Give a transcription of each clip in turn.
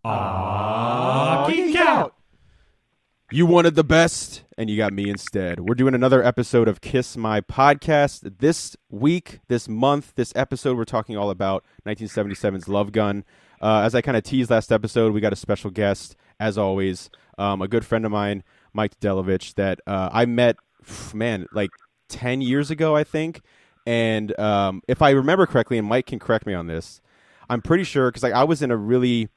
Geek Out! You wanted the best, and you got me instead. We're doing another episode of Kiss My Podcast. This week, this month, this episode, we're talking all about 1977's Love Gun. As I kind of teased last episode, we got a special guest, as always, a good friend of mine, Mike Dudolevitch, that I met, like 10 years ago, I think. And if I remember correctly, and Mike can correct me on this, I'm pretty sure, because I was in a really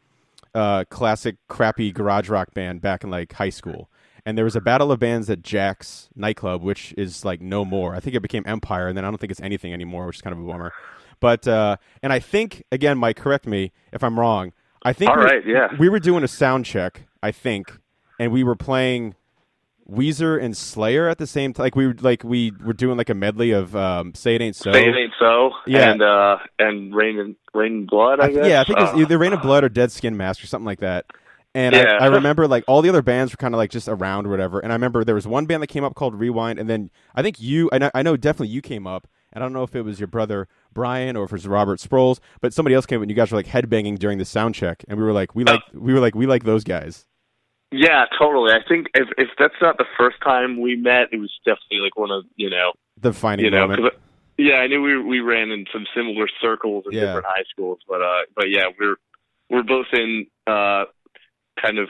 classic, crappy garage rock band back in like high school. And there was a battle of bands at Jack's nightclub, which is like no more. I think it became Empire, and then I don't think it's anything anymore, which is kind of a bummer. But, and I think, again, Mike, correct me if I'm wrong. I think we were doing a sound check, I think, and we were playing Weezer and Slayer at the same time. We were doing like a medley of Say It Ain't So. Say It Ain't So. Yeah. And Rain and Blood, I guess. Yeah, I think it was either Rain of Blood or Dead Skin Mask or something like that. And I remember like all the other bands were kind of like just around or whatever. And I remember there was one band that came up called Rewind, and then I think I know definitely you came up. And I don't know if it was your brother Brian or if it was Robert Sproles, but somebody else came up and you guys were like headbanging during the sound check, and we were like, we like those guys. Yeah, totally. I think if that's not the first time we met, it was definitely like one of the defining moment. I knew we ran in some similar circles in different high schools, but yeah, we're both in kind of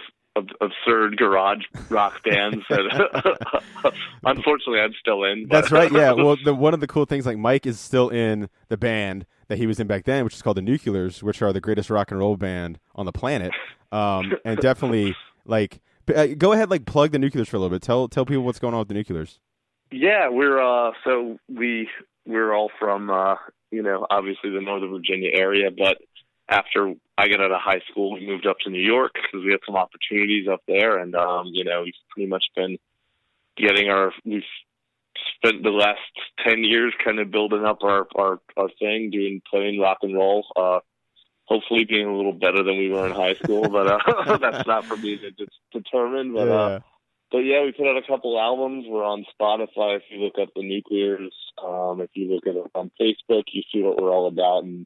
absurd garage rock bands that unfortunately I'm still in. But. That's right. Yeah. Well, one of the cool things, like Mike is still in the band that he was in back then, which is called the Nuclears, which are the greatest rock and roll band on the planet, and definitely. Like, go ahead, like plug the Nuclears for a little bit. Tell people what's going on with the Nuclears. Yeah, we're all from obviously the Northern Virginia area, but after I got out of high school, we moved up to New York because we had some opportunities up there, and we've pretty much been we've spent the last 10 years kind of building up our thing, playing rock and roll. Hopefully being a little better than we were in high school, but that's not for me to determine. But yeah, we put out a couple albums. We're on Spotify. If you look up the Nuclears, if you look at it on Facebook, you see what we're all about. And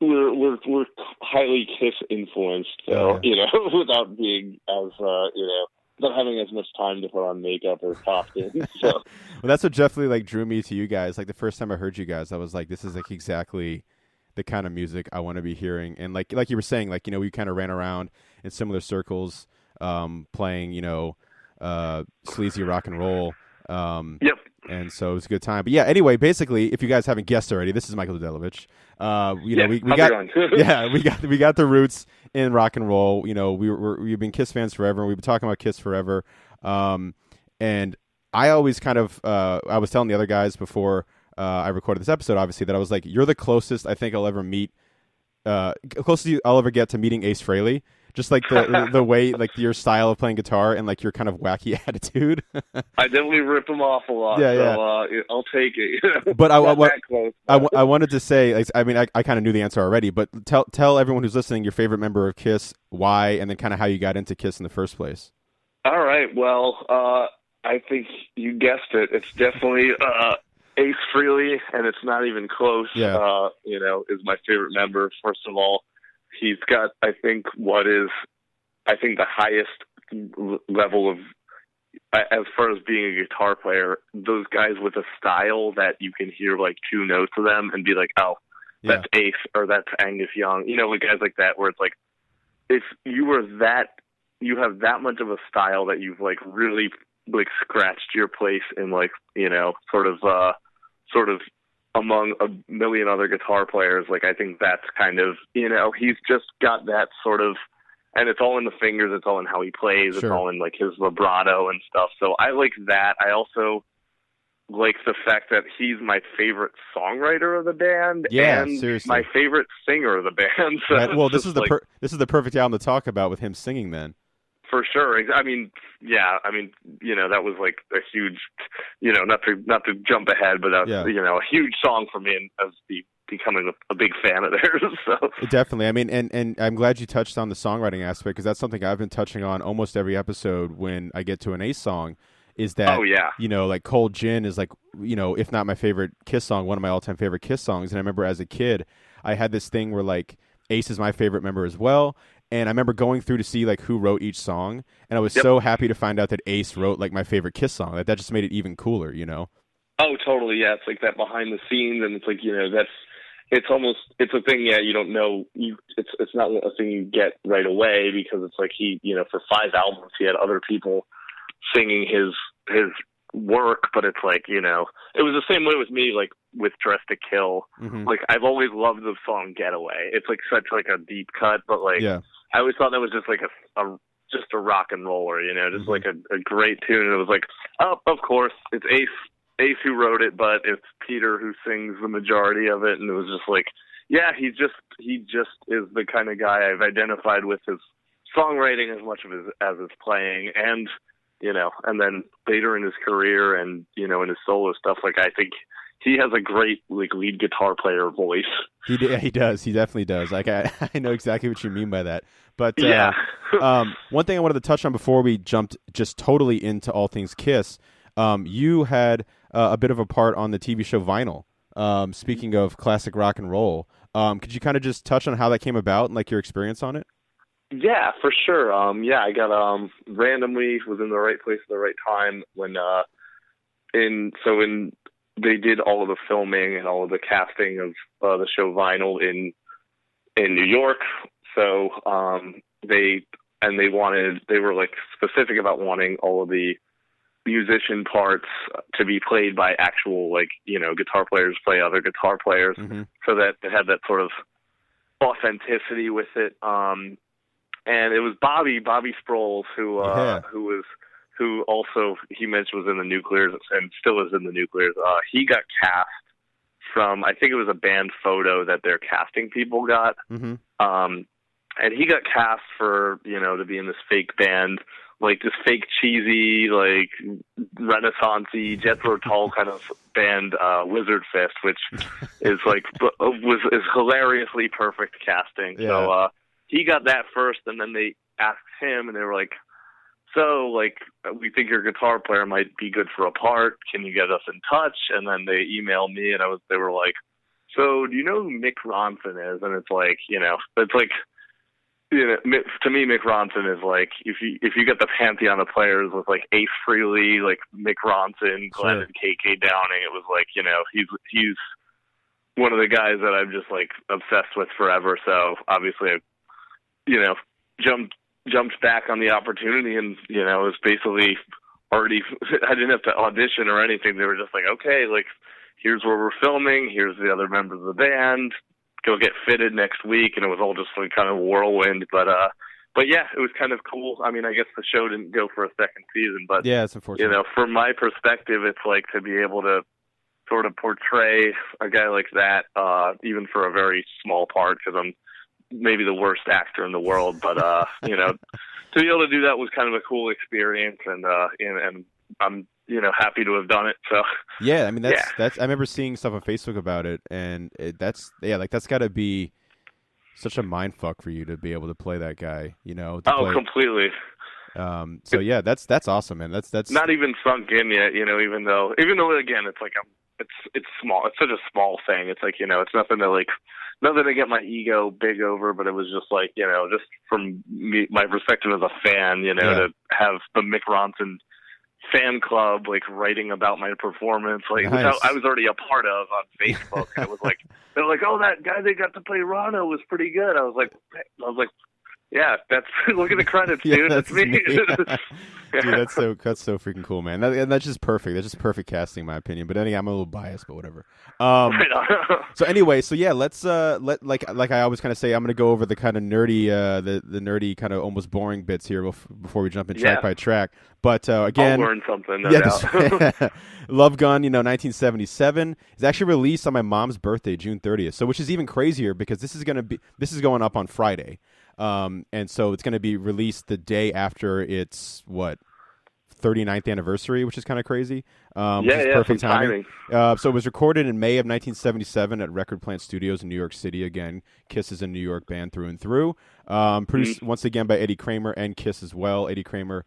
we're highly Kiss influenced, so without being as not having as much time to put on makeup or costumes. So. Well, that's what definitely like drew me to you guys. Like the first time I heard you guys, I was like, this is like exactly the kind of music I want to be hearing. And like you were saying, like, we kind of ran around in similar circles, playing, sleazy rock and roll. Yep. And so it was a good time. But yeah, anyway, basically, if you guys haven't guessed already, this is Michael Dudolevitch. We got the roots in rock and roll. We've been Kiss fans forever, and we've been talking about Kiss forever. And I always kind of I was telling the other guys before I recorded this episode, obviously, that I was like, you're the closest I think I'll ever meet, closest I'll ever get to meeting Ace Frehley. Just like the way, like your style of playing guitar and like your kind of wacky attitude. I definitely rip them off a lot. Yeah, so I'll take it. But I wanted to say, like, I mean, I kind of knew the answer already, but tell everyone who's listening your favorite member of Kiss, why, and then kind of how you got into Kiss in the first place. All right. Well, I think you guessed it. It's definitely Ace Frehley, and it's not even close. Yeah. Is my favorite member. First of all. He's got, I think, the highest level of, as far as being a guitar player, those guys with a style that you can hear like two notes of them and be like, oh, that's Ace or that's Angus Young. Like guys like that where it's like, if you have that much of a style that you've like really like scratched your place in like, sort of among a million other guitar players, like I think that's kind of, he's just got that sort of, and it's all in the fingers, it's all in how he plays, It's all in like his vibrato and stuff. So I like that. I also like the fact that he's my favorite songwriter of the band and seriously. My favorite singer of the band. So right. Well, this is the perfect album to talk about with him singing then. For sure. I mean, that was like a huge, not to jump ahead, but that's, a huge song for me and as becoming a big fan of theirs. So. Definitely. I mean, and I'm glad you touched on the songwriting aspect because that's something I've been touching on almost every episode when I get to an Ace song is that, Oh yeah. like Cold Gin is like, if not my favorite Kiss song, one of my all-time favorite Kiss songs. And I remember as a kid, I had this thing where like Ace is my favorite member as well. And I remember going through to see like who wrote each song, and I was so happy to find out that Ace wrote like my favorite Kiss song. Like that just made it even cooler, Oh, totally. Yeah, it's like that behind the scenes, and it's like it's a thing. Yeah, you don't know. It's not a thing you get right away because it's like he, for 5 albums he had other people singing his work, but it's like, it was the same way with me, like with Dress to Kill. Mm-hmm. Like I've always loved the song Getaway. It's like such like a deep cut, but like I always thought that was just like just a rock and roller, just like a great tune. And it was like, oh, of course it's Ace who wrote it, but it's Peter who sings the majority of it. And it was just like, yeah, he just is the kind of guy I've identified with his songwriting as much as his playing. And and then later in his career and, in his solo stuff, like I think he has a great like lead guitar player voice. He does. He definitely does. Like I know exactly what you mean by that. But one thing I wanted to touch on before we jumped just totally into all things Kiss, you had a bit of a part on the TV show Vinyl. Speaking of classic rock and roll, could you kind of just touch on how that came about and like your experience on it? Yeah, for sure. I got randomly was in the right place at the right time when they did all of the filming and all of the casting of the show Vinyl in New York. So they were like specific about wanting all of the musician parts to be played by actual like guitar players play other guitar players, so that it had that sort of authenticity with it. And it was Bobby Sproles who also he mentioned was in the Nuclears and still is in the Nuclears. He got cast from, I think it was a band photo that their casting people got. Mm-hmm. And he got cast for, to be in this fake band, like this fake cheesy, like Renaissance-y, Jethro Tull kind of band, Wizard Fist, which is like, is hilariously perfect casting. Yeah. So, he got that first, and then they asked him, and they were like, so, like, we think your guitar player might be good for a part. Can you get us in touch? And then they emailed me, and they were like, so do you know who Mick Ronson is? And it's like, it's like, to me, Mick Ronson is like, if you get the pantheon of players with like Ace Frehley, like Mick Ronson, Glenn and KK Downing, it was like, he's one of the guys that I'm just like obsessed with forever. So obviously I jumped back on the opportunity, and it was basically already I didn't have to audition or anything. They were just like, okay, like here's where we're filming, here's the other members of the band, go get fitted next week. And it was all just like kind of whirlwind, but yeah, it was kind of cool. I mean, I guess the show didn't go for a second season, but yeah, it's unfortunate. From my perspective, it's like to be able to sort of portray a guy like that, even for a very small part, because I'm maybe the worst actor in the world, but to be able to do that was kind of a cool experience, and I'm happy to have done it. So yeah, I mean that's I remember seeing stuff on Facebook about it, and that's got to be such a mind fuck for you to be able to play that guy, completely. So yeah, that's awesome, man. That's not even sunk in yet, even though again it's like it's small. It's such a small thing. It's like, it's nothing to get my ego big over, but it was just like, just from my perspective as a fan, to have the Mick Ronson fan club, like writing about my performance, like nice. Which I was already a part of on Facebook. And it was like, they're like, oh, that guy they got to play Rano was pretty good. I was like, yeah, that's look at the credits, dude. That's me. Dude, that's so freaking cool, man. And that's just perfect. That's just perfect casting, in my opinion. But anyway, I'm a little biased, but whatever. So anyway, so yeah, let's like I always kind of say, I'm gonna go over the kind of nerdy, the nerdy kind of almost boring bits here before we jump in track by track. But again, I'll learn something. No doubt. Love Gun, 1977 is actually released on my mom's birthday, June 30th. So which is even crazier because this is going up on Friday. And so it's going to be released the day after its 39th anniversary, which is kind of crazy. Which is perfect some timing. So it was recorded in May of 1977 at Record Plant Studios in New York City. Again, Kiss is a New York band through and through. Produced once again by Eddie Kramer and Kiss as well. Eddie Kramer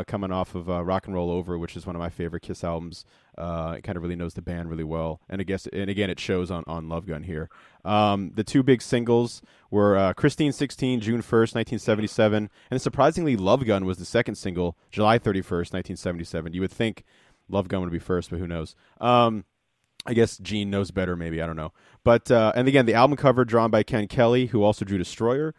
coming off of Rock and Roll Over, which is one of my favorite Kiss albums. It kind of really knows the band really well, and again it shows on Love Gun here. The two big singles were Christine 16, June 1st, 1977, and surprisingly, Love Gun was the second single, July 31st, 1977. You would think Love Gun would be first, but who knows? I guess Gene knows better, maybe. I don't know. But and again, the album cover drawn by Ken Kelly, who also drew Destroyer.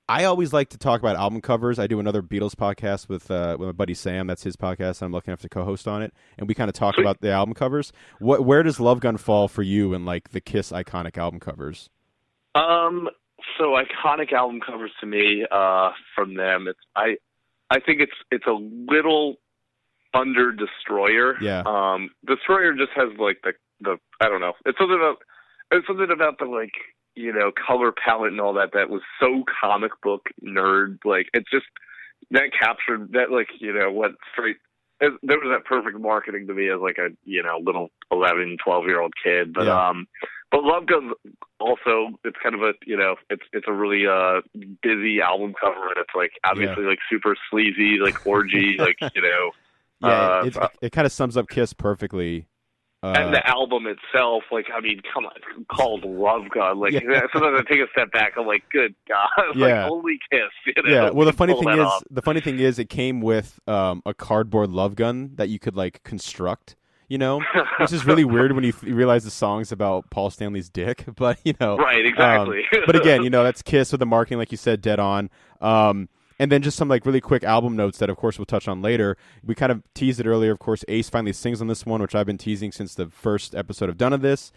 I always like to talk about album covers. I do another Beatles podcast with my buddy Sam. That's his podcast, and I'm lucky enough to co-host on it. And we kind of talk about the album covers. Where does Love Gun fall for you in like the Kiss iconic album covers? So iconic album covers to me from them. I think it's a little under Destroyer. Yeah. Destroyer just has like the I don't know. It's something about the like, you know, color palette and all that was so comic book nerd. Like, it's just that captured that, like, you know, what straight. There was that perfect marketing to me as like a, you know, little 11, 12-year-old kid. But but Love Gun also, it's kind of a, you know, it's a really busy album cover, and it's like obviously like super sleazy, like orgy, like, you know. Yeah, it kind of sums up Kiss perfectly. And the album itself, like, I mean, come on, called Love Gun. Like, sometimes I take a step back, I'm like, good God, like, holy Kiss. You know? Yeah, well, the funny thing is, it came with a cardboard love gun that you could like construct. You know, which is really weird when you realize the song's about Paul Stanley's dick. But you know, right, exactly. But again, you know, that's Kiss with the marketing, like you said, dead on. And then just some like really quick album notes that, of course, we'll touch on later. We kind of teased it earlier. Of course, Ace finally sings on this one, which I've been teasing since the first episode of Done of This.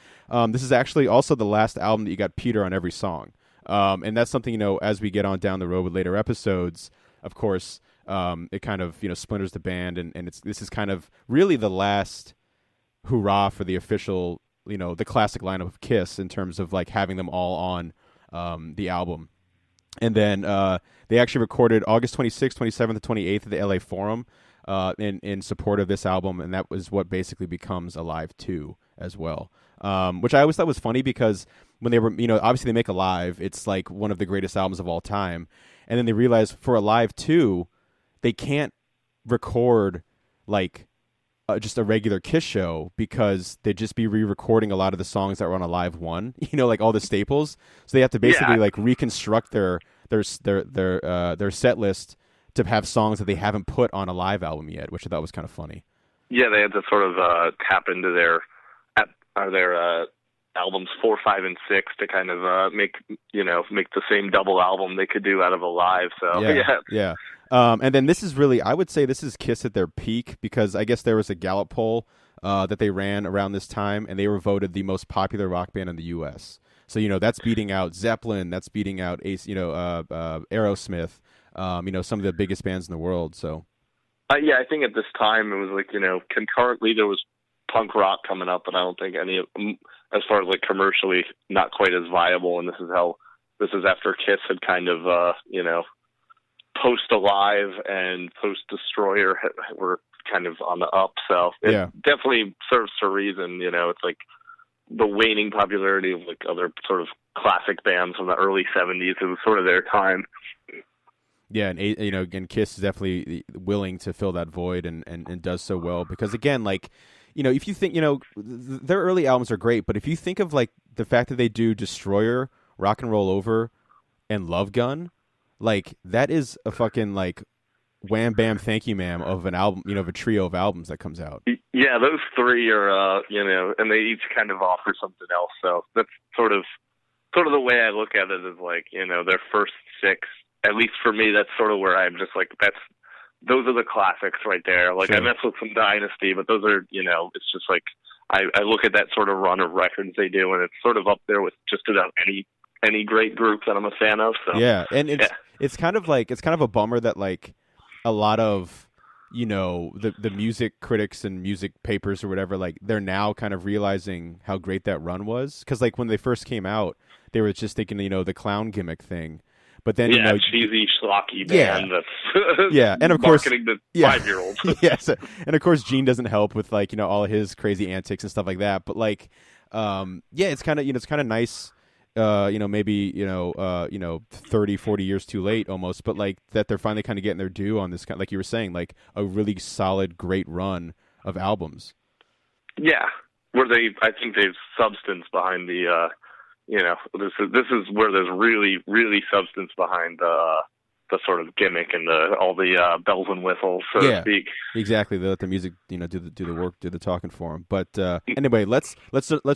This is actually also the last album that you got Peter on every song. And that's something, you know, as we get on down the road with later episodes, of course, it kind of, you know, splinters the band. And this is kind of really the last hurrah for the official, you know, the classic lineup of Kiss in terms of like having them all on the album. And then they actually recorded August 26th, 27th, and 28th at the LA Forum in support of this album, and that was what basically becomes Alive 2 as well, which I always thought was funny because when they were, you know, obviously they make Alive, it's like one of the greatest albums of all time, and then they realized for Alive 2, they can't record like just a regular Kiss show because they'd just be re-recording a lot of the songs that were on Alive 1, you know, like all the staples. So they have to basically like reconstruct their set list to have songs that they haven't put on a live album yet, which I thought was kind of funny. Yeah, they had to sort of tap into their albums 4, 5, and 6 to kind of make the same double album they could do out of Alive. So yeah. And then this is really, I would say this is Kiss at their peak because I guess there was a Gallup poll that they ran around this time, and they were voted the most popular rock band in the U.S. So, you know, that's beating out Zeppelin, that's beating out Ace, you know, Aerosmith, you know, some of the biggest bands in the world. So, yeah, I think at this time it was like, you know, concurrently there was punk rock coming up, but I don't think any of, as far as like commercially, not quite as viable. And this is after Kiss had kind of, you know, post Alive and post Destroyer were kind of on the up. So it definitely serves to reason, you know, it's like the waning popularity of like other sort of classic bands from the early 70s. It was sort of their time. Yeah, and you know, again, Kiss is definitely willing to fill that void and does so well because again, like, you know, if you think, you know, their early albums are great, but if you think of like the fact that they do Destroyer, Rock and Roll Over, and Love Gun, like that is a fucking like wham bam thank you ma'am of an album, you know, of a trio of albums that comes out. Yeah, those three are you know, and they each kind of offer something else. So that's sort of the way I look at it is like, you know, their first 6, at least for me, that's sort of where I'm just like, those are the classics right there. Like, sure. I mess with some Dynasty, but those are, you know, it's just like, I look at that sort of run of records they do, and it's sort of up there with just about any great group that I'm a fan of. So yeah, and it's kind of a bummer that like a lot of, you know, the music critics and music papers or whatever, like they're now kind of realizing how great that run was, because like when they first came out, they were just thinking, you know, the clown gimmick thing. But then cheesy schlocky band that's and of course marketing to 5-year-olds. Yes, and of course Gene doesn't help with like all his crazy antics and stuff like that. But like, it's kind of it's kind of nice. Maybe 30, 40 years too late almost, but like that they're finally kind of getting their due on this kind, like you were saying, like a really solid, great run of albums. Yeah, where I think there's substance behind the, this is where there's really, really substance behind the sort of gimmick and all the bells and whistles, so to speak. Exactly. They let the music, do the work, do the talking for them. But anyway, let's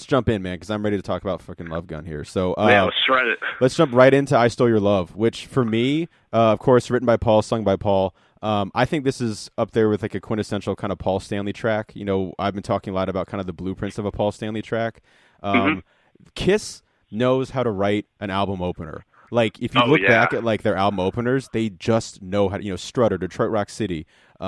jump in, man, because I'm ready to talk about fucking Love Gun here. So let's shred it. Let's jump right into "I Stole Your Love," which for me, of course, written by Paul, sung by Paul. I think this is up there with like a quintessential kind of Paul Stanley track. I've been talking a lot about kind of the blueprints of a Paul Stanley track. Kiss knows how to write an album opener. Like if you look back at like their album openers, they just know how to, Strutter, Detroit Rock City. They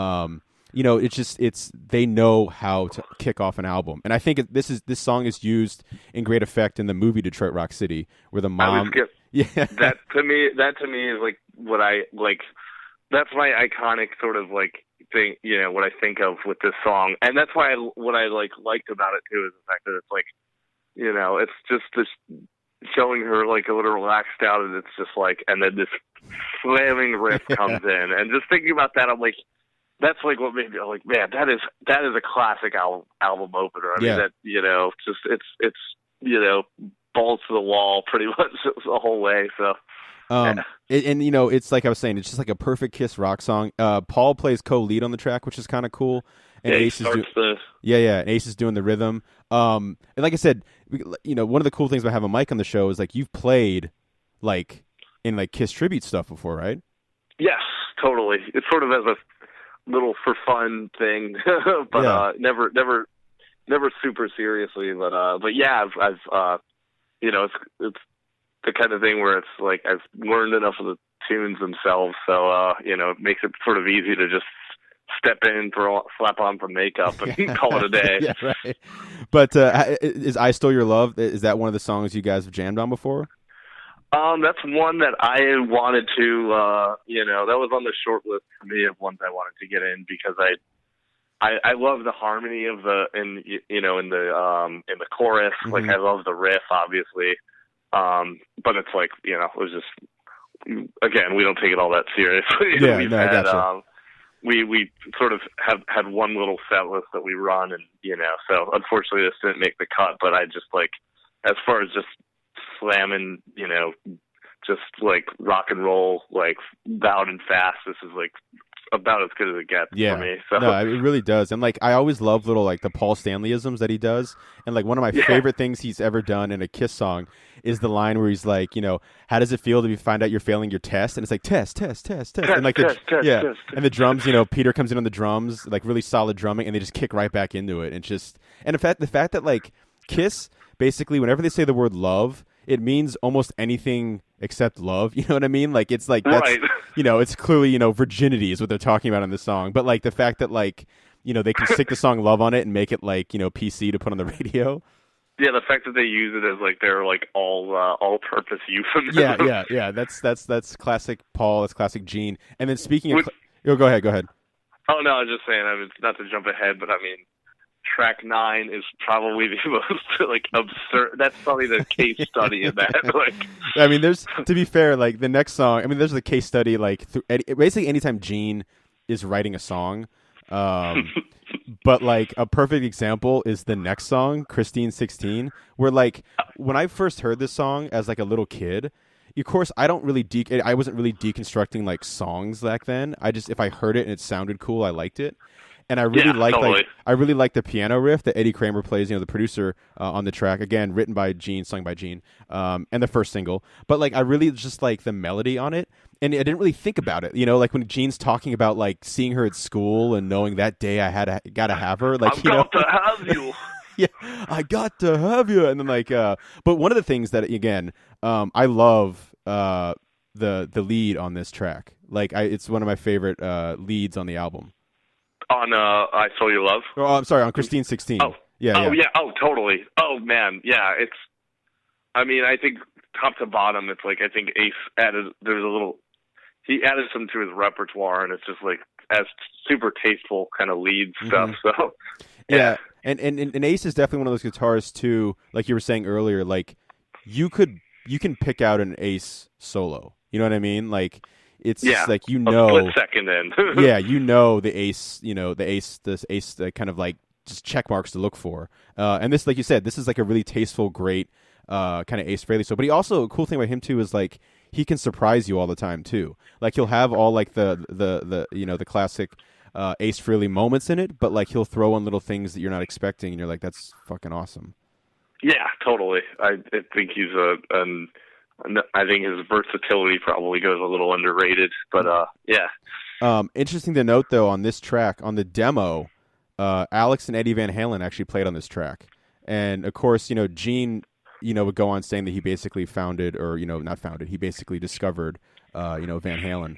know how to kick off an album. And I think this song is used in great effect in the movie Detroit Rock City, where the mom. That to me is like what I like. That's my iconic sort of like thing, what I think of with this song, and that's why what I liked about it too is the fact that it's like, it's just this. Showing her like a little relaxed out, and it's just like, and then this slamming riff comes in, and just thinking about that, I'm like, that's like what made me like, man, that is a classic album opener. I mean, that just it's balls to the wall pretty much the whole way. So, it's like I was saying, it's just like a perfect Kiss rock song. Paul plays co-lead on the track, which is kind of cool. And Ace is and Ace is doing the rhythm. And like I said, one of the cool things about having Mike on the show is like you've played like in like Kiss tribute stuff before, right? Yes, totally. It's sort of as a little for fun thing, but never super seriously. But yeah, I've it's the kind of thing where it's like I've learned enough of the tunes themselves, so it makes it sort of easy to just step in, slap on some makeup, and call it a day. Yeah, right. But is "I Stole Your Love"? Is that one of the songs you guys have jammed on before? That's one that I wanted to. That was on the short list for me of ones I wanted to get in because I love the harmony of in the chorus. Mm-hmm. Like I love the riff, obviously. But it's like it was just again we don't take it all that seriously. Yeah, I gotcha. We sort of have had one little set list that we run, and so unfortunately this didn't make the cut. But I just like, as far as just slamming, just like rock and roll, like loud and fast. This is like about as good as it gets for me. So. No, it really does. And like I always love little like the Paul Stanleyisms that he does. And like one of my favorite things he's ever done in a Kiss song is the line where he's like, how does it feel to find out you're failing your test? And it's like test. And like test. And the drums, Peter comes in on the drums, like really solid drumming, and they just kick right back into it. And the fact that like Kiss basically whenever they say the word love, it means almost anything except love. You know what I mean? Like it's like that's right. It's clearly, virginity is what they're talking about in the song. But like the fact that like, they can stick the song Love on it and make it like, PC to put on the radio. Yeah, the fact that they use it as like they're like all purpose euphemism. Yeah. That's classic Paul, that's classic Gene. And then speaking of go ahead. Oh no, I was just saying, not to jump ahead, but I mean track 9 is probably the most like absurd. That's probably the case study in that. Like, I mean, there's to be fair, like the next song. I mean, there's the case study like basically anytime Gene is writing a song. But like a perfect example is the next song, Christine 16, where like when I first heard this song as like a little kid. Of course, I wasn't really deconstructing like songs back then. If I heard it and it sounded cool, I liked it. And I really like the piano riff that Eddie Kramer plays, the producer on the track. Again, written by Gene, sung by Gene, and the first single. But like, I really just like the melody on it, and I didn't really think about it. Like when Gene's talking about like seeing her at school and knowing that day I gotta have her. Like I've got to have you. Yeah, I got to have you. And then like, but one of the things that again, I love the lead on this track. Like, it's one of my favorite leads on the album. On I Stole Your Love? Oh, I'm sorry, on Christine 16. Oh, yeah. Oh, totally. Oh, man, yeah. I think top to bottom, it's like I think Ace added he added some to his repertoire, and it's just like as super tasteful kind of lead stuff. So yeah. And Ace is definitely one of those guitarists too, like you were saying earlier, like you can pick out an Ace solo. You know what I mean? Like it's like a split second in. yeah, the Ace, this Ace kind of like just check marks to look for. And this, like you said, this is like a really tasteful, great kind of Ace Frehley. So, but he also, a cool thing about him too is like he can surprise you all the time too. Like he'll have all like the classic Ace Frehley moments in it, but like he'll throw in little things that you're not expecting, and you're like, that's fucking awesome. Yeah, totally. I think he's I think his versatility probably goes a little underrated, but yeah. Interesting to note though, on this track, on the demo, Alex and Eddie Van Halen actually played on this track, and of course, Gene, would go on saying that he basically founded, or not founded, he basically discovered, Van Halen.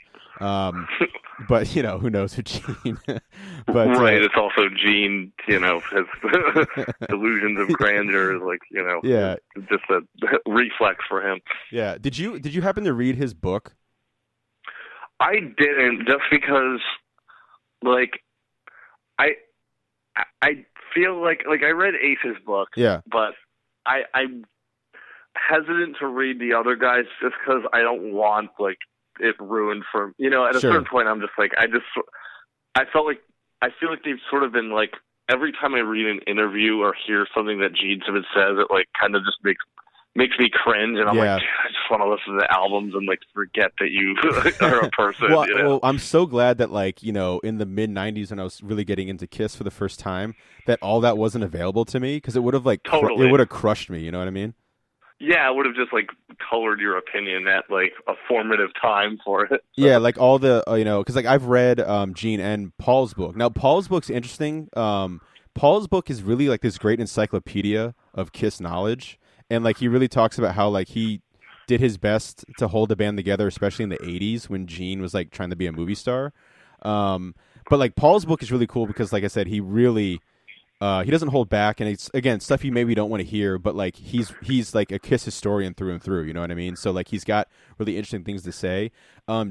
But who knows with Gene? But right, it's also Gene. Has delusions of grandeur, like yeah, just a reflex for him. Yeah. Did you happen to read his book? I didn't, just because, like, I feel like I read Ace's book. Yeah. But I'm hesitant to read the other guys just because I don't want like it ruined for at a certain point. I'm just like I feel like they've sort of been like, every time I read an interview or hear something that Gene Simmons says, it like kind of just makes me cringe, and I'm like, I just want to listen to the albums and like forget that you are a person. Well, I'm so glad that like in the mid '90s when I was really getting into Kiss for the first time, that all that wasn't available to me, because it would have like it would have crushed me. You know what I mean? Yeah, it would have just like colored your opinion at like a formative time for it. So. Yeah, like all the because like I've read Gene and Paul's book. Now Paul's book's interesting. Paul's book is really like this great encyclopedia of Kiss knowledge, and like he really talks about how like he did his best to hold the band together, especially in the '80s when Gene was like trying to be a movie star. But like Paul's book is really cool because, like I said, he really. He doesn't hold back, and it's again stuff you maybe don't want to hear, but like he's like a Kiss historian through and through. You know what I mean? So like he's got really interesting things to say.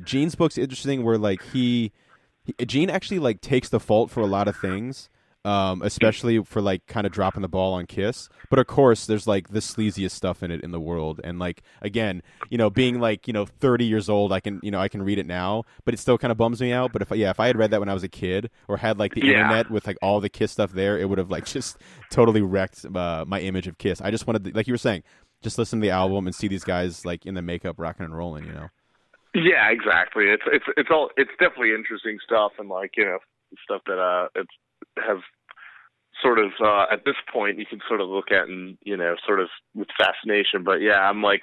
Gene's book's interesting, where like Gene actually like takes the fault for a lot of things, especially for like kind of dropping the ball on Kiss. But of course, there's like the sleaziest stuff in it in the world, and like again, being like 30 years old, I can read it now, but it still kind of bums me out. But if I had read that when I was a kid, or had like the internet with like all the Kiss stuff there, it would have like just totally wrecked my image of Kiss. I just wanted, like you were saying, just listen to the album and see these guys like in the makeup rocking and rolling. Yeah, exactly. It's definitely interesting stuff, and like stuff that it has sort of at this point you can sort of look at and sort of with fascination. But yeah, I'm like,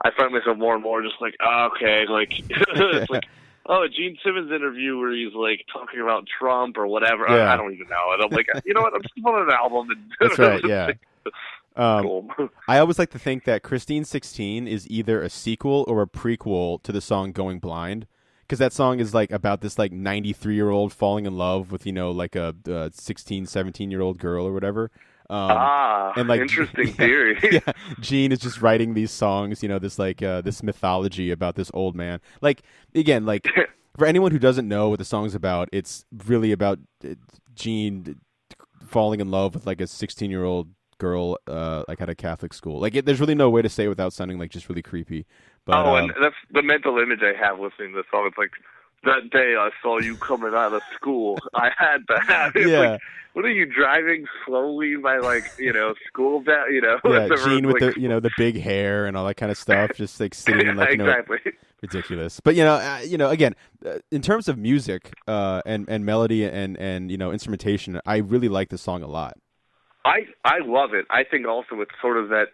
I find myself more and more just like, okay, like it's like, a Gene Simmons interview where he's like talking about Trump or whatever. Yeah. I don't even know. And I'm like, you know what? I'm just on an album. And that's right. Yeah. Cool. I always like to think that Christine 16 is either a sequel or a prequel to the song Going Blind, because that song is like about this like 93-year-old falling in love with like a 16, 17-year-old girl or whatever. And like interesting theory. Yeah, Gene is just writing these songs, this like this mythology about this old man. Like again, like for anyone who doesn't know what the song's about, it's really about Gene falling in love with like a 16-year-old girl like at a Catholic school. Like there's really no way to say it without sounding like just really creepy. But, and that's the mental image I have listening to the song. It's like, that day I saw you coming out of school, I had to have it. Yeah. Like, what are you driving slowly by like school down? Yeah, Gene with the the big hair and all that kind of stuff, just like sitting in like exactly. Ridiculous. But again, in terms of music and melody and instrumentation, I really like the song a lot. I love it. I think also it's sort of that,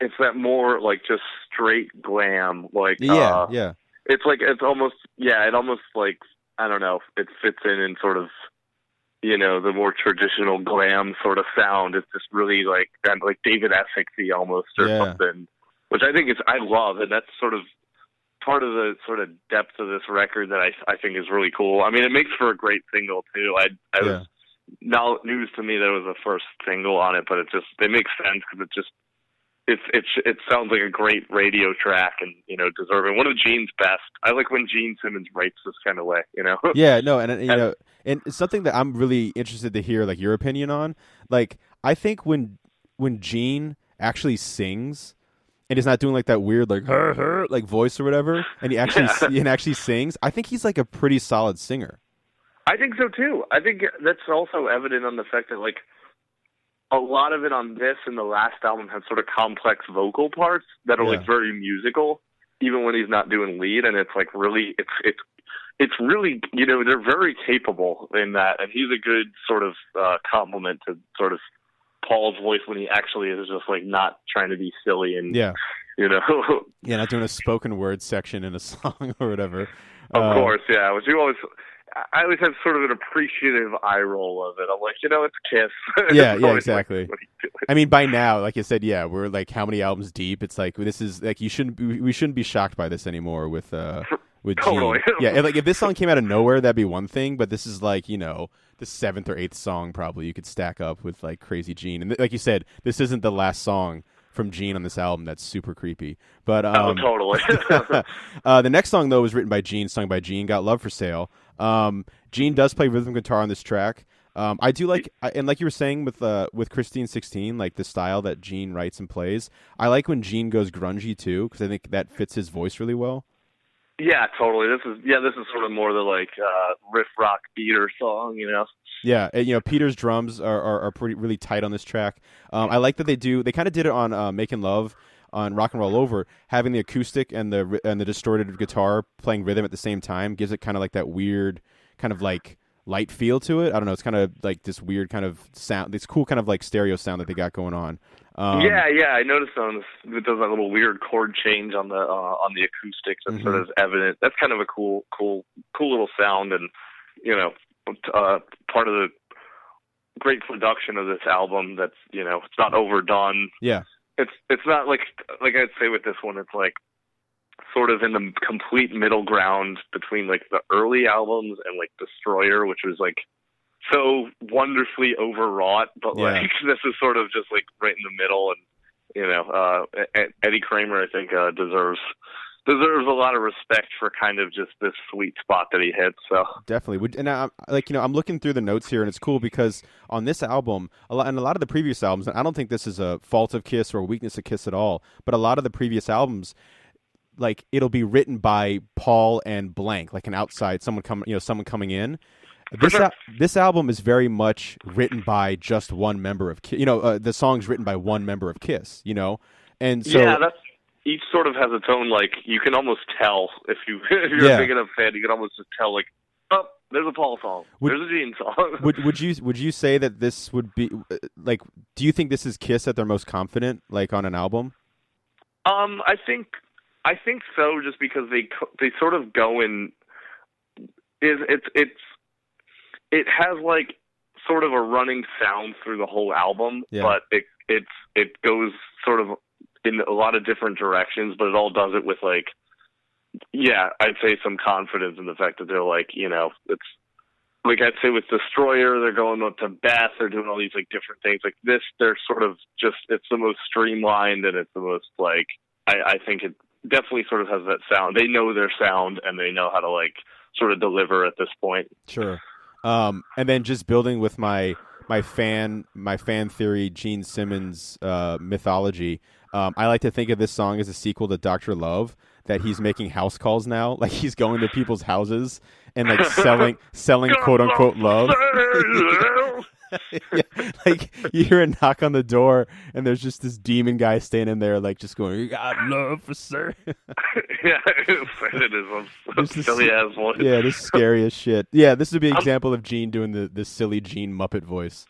it's that more like just straight glam, like yeah. It's like it almost like, I don't know, it fits in sort of the more traditional glam sort of sound. It's just really like David Essexy almost or something, which I love, and that's sort of part of the sort of depth of this record that I think is really cool. I mean, it makes for a great single too. I was now news to me that it was the first single on it, but it makes sense because it just it sounds like a great radio track, and deserving one of Gene's best. I like when Gene Simmons writes this kind of way, Yeah, no, and and it's something that I'm really interested to hear like your opinion on. Like, I think when Gene actually sings and he's not doing like that weird like her like voice or whatever, and he actually sings, I think he's like a pretty solid singer. I think so too. I think that's also evident on the fact that like a lot of it on this and the last album has sort of complex vocal parts that are like very musical, even when he's not doing lead, and it's like really it's really they're very capable in that, and he's a good sort of compliment to sort of Paul's voice when he actually is just like not trying to be silly and not doing a spoken word section in a song or whatever. Of course, yeah. Which I always have sort of an appreciative eye roll of it. I'm like, it's Kiss. Yeah, exactly. I mean, by now, like you said, we're like how many albums deep? It's like this is like we shouldn't be shocked by this anymore with totally. Gene. Yeah, like if this song came out of nowhere, that'd be one thing. But this is like the 7th or 8th song probably you could stack up with like Crazy Gene, and like you said, this isn't the last song from Gene on this album. That's super creepy. But totally. The next song though was written by Gene, sung by Gene. Got Love for Sale. Gene does play rhythm guitar on this track. I do like, and like you were saying with Christine 16, like the style that Gene writes and plays. I like when Gene goes grungy too, because I think that fits his voice really well. Yeah, totally. This is sort of more the like riff rock beater song, Yeah, Peter's drums are pretty really tight on this track. I like that they kind of did it on Making Love on Rock and Roll Over, having the acoustic and the distorted guitar playing rhythm at the same time gives it kind of like that weird kind of like light feel to it. I don't know, it's kind of like this weird kind of sound, this cool kind of like stereo sound that they got going on. I noticed it does that little weird chord change on the acoustics. That's sort of evident. That's kind of a cool little sound, and part of the great production of this album. That's it's not overdone. Yeah, it's not like I'd say with this one, it's like sort of in the complete middle ground between like the early albums and like Destroyer, which was like so wonderfully overwrought, but like this is sort of just like right in the middle, and Eddie Kramer I think deserves a lot of respect for kind of just this sweet spot that he hits. So definitely, and I'm looking through the notes here, and it's cool because on this album, a lot of the previous albums, and I don't think this is a fault of Kiss or a weakness of Kiss at all, but a lot of the previous albums, like it'll be written by Paul and blank, like an outside someone coming in. This album is very much written by just one member of Kiss. The song's written by one member of Kiss. And so that's each sort of has its own, like you can almost tell if you're a big enough fan, you can almost just tell like, oh, there's a Paul song, there's a Gene song. Would you say that this would be like? Do you think this is Kiss at their most confident, like on an album? I think so, just because they sort of go in. It has like sort of a running sound through the whole album, but it goes sort of in a lot of different directions, but it all does it with like, I'd say some confidence in the fact that they're like, it's like I'd say with Destroyer, they're going up to Beth, they're doing all these like different things. Like this, they're sort of just, it's the most streamlined, and it's the most like, I think it definitely sort of has that sound. They know their sound, and they know how to like sort of deliver at this point. Sure. And then just building with my fan theory, Gene Simmons mythology. I like to think of this song as a sequel to Dr. Love, that he's making house calls now, like he's going to people's houses and like selling quote unquote love. Like you hear a knock on the door and there's just this demon guy standing there like just going, "You got love for sir." It is a silly ass voice. Yeah, this is scary as shit. Yeah, this would be an example of Gene doing the silly Gene Muppet voice.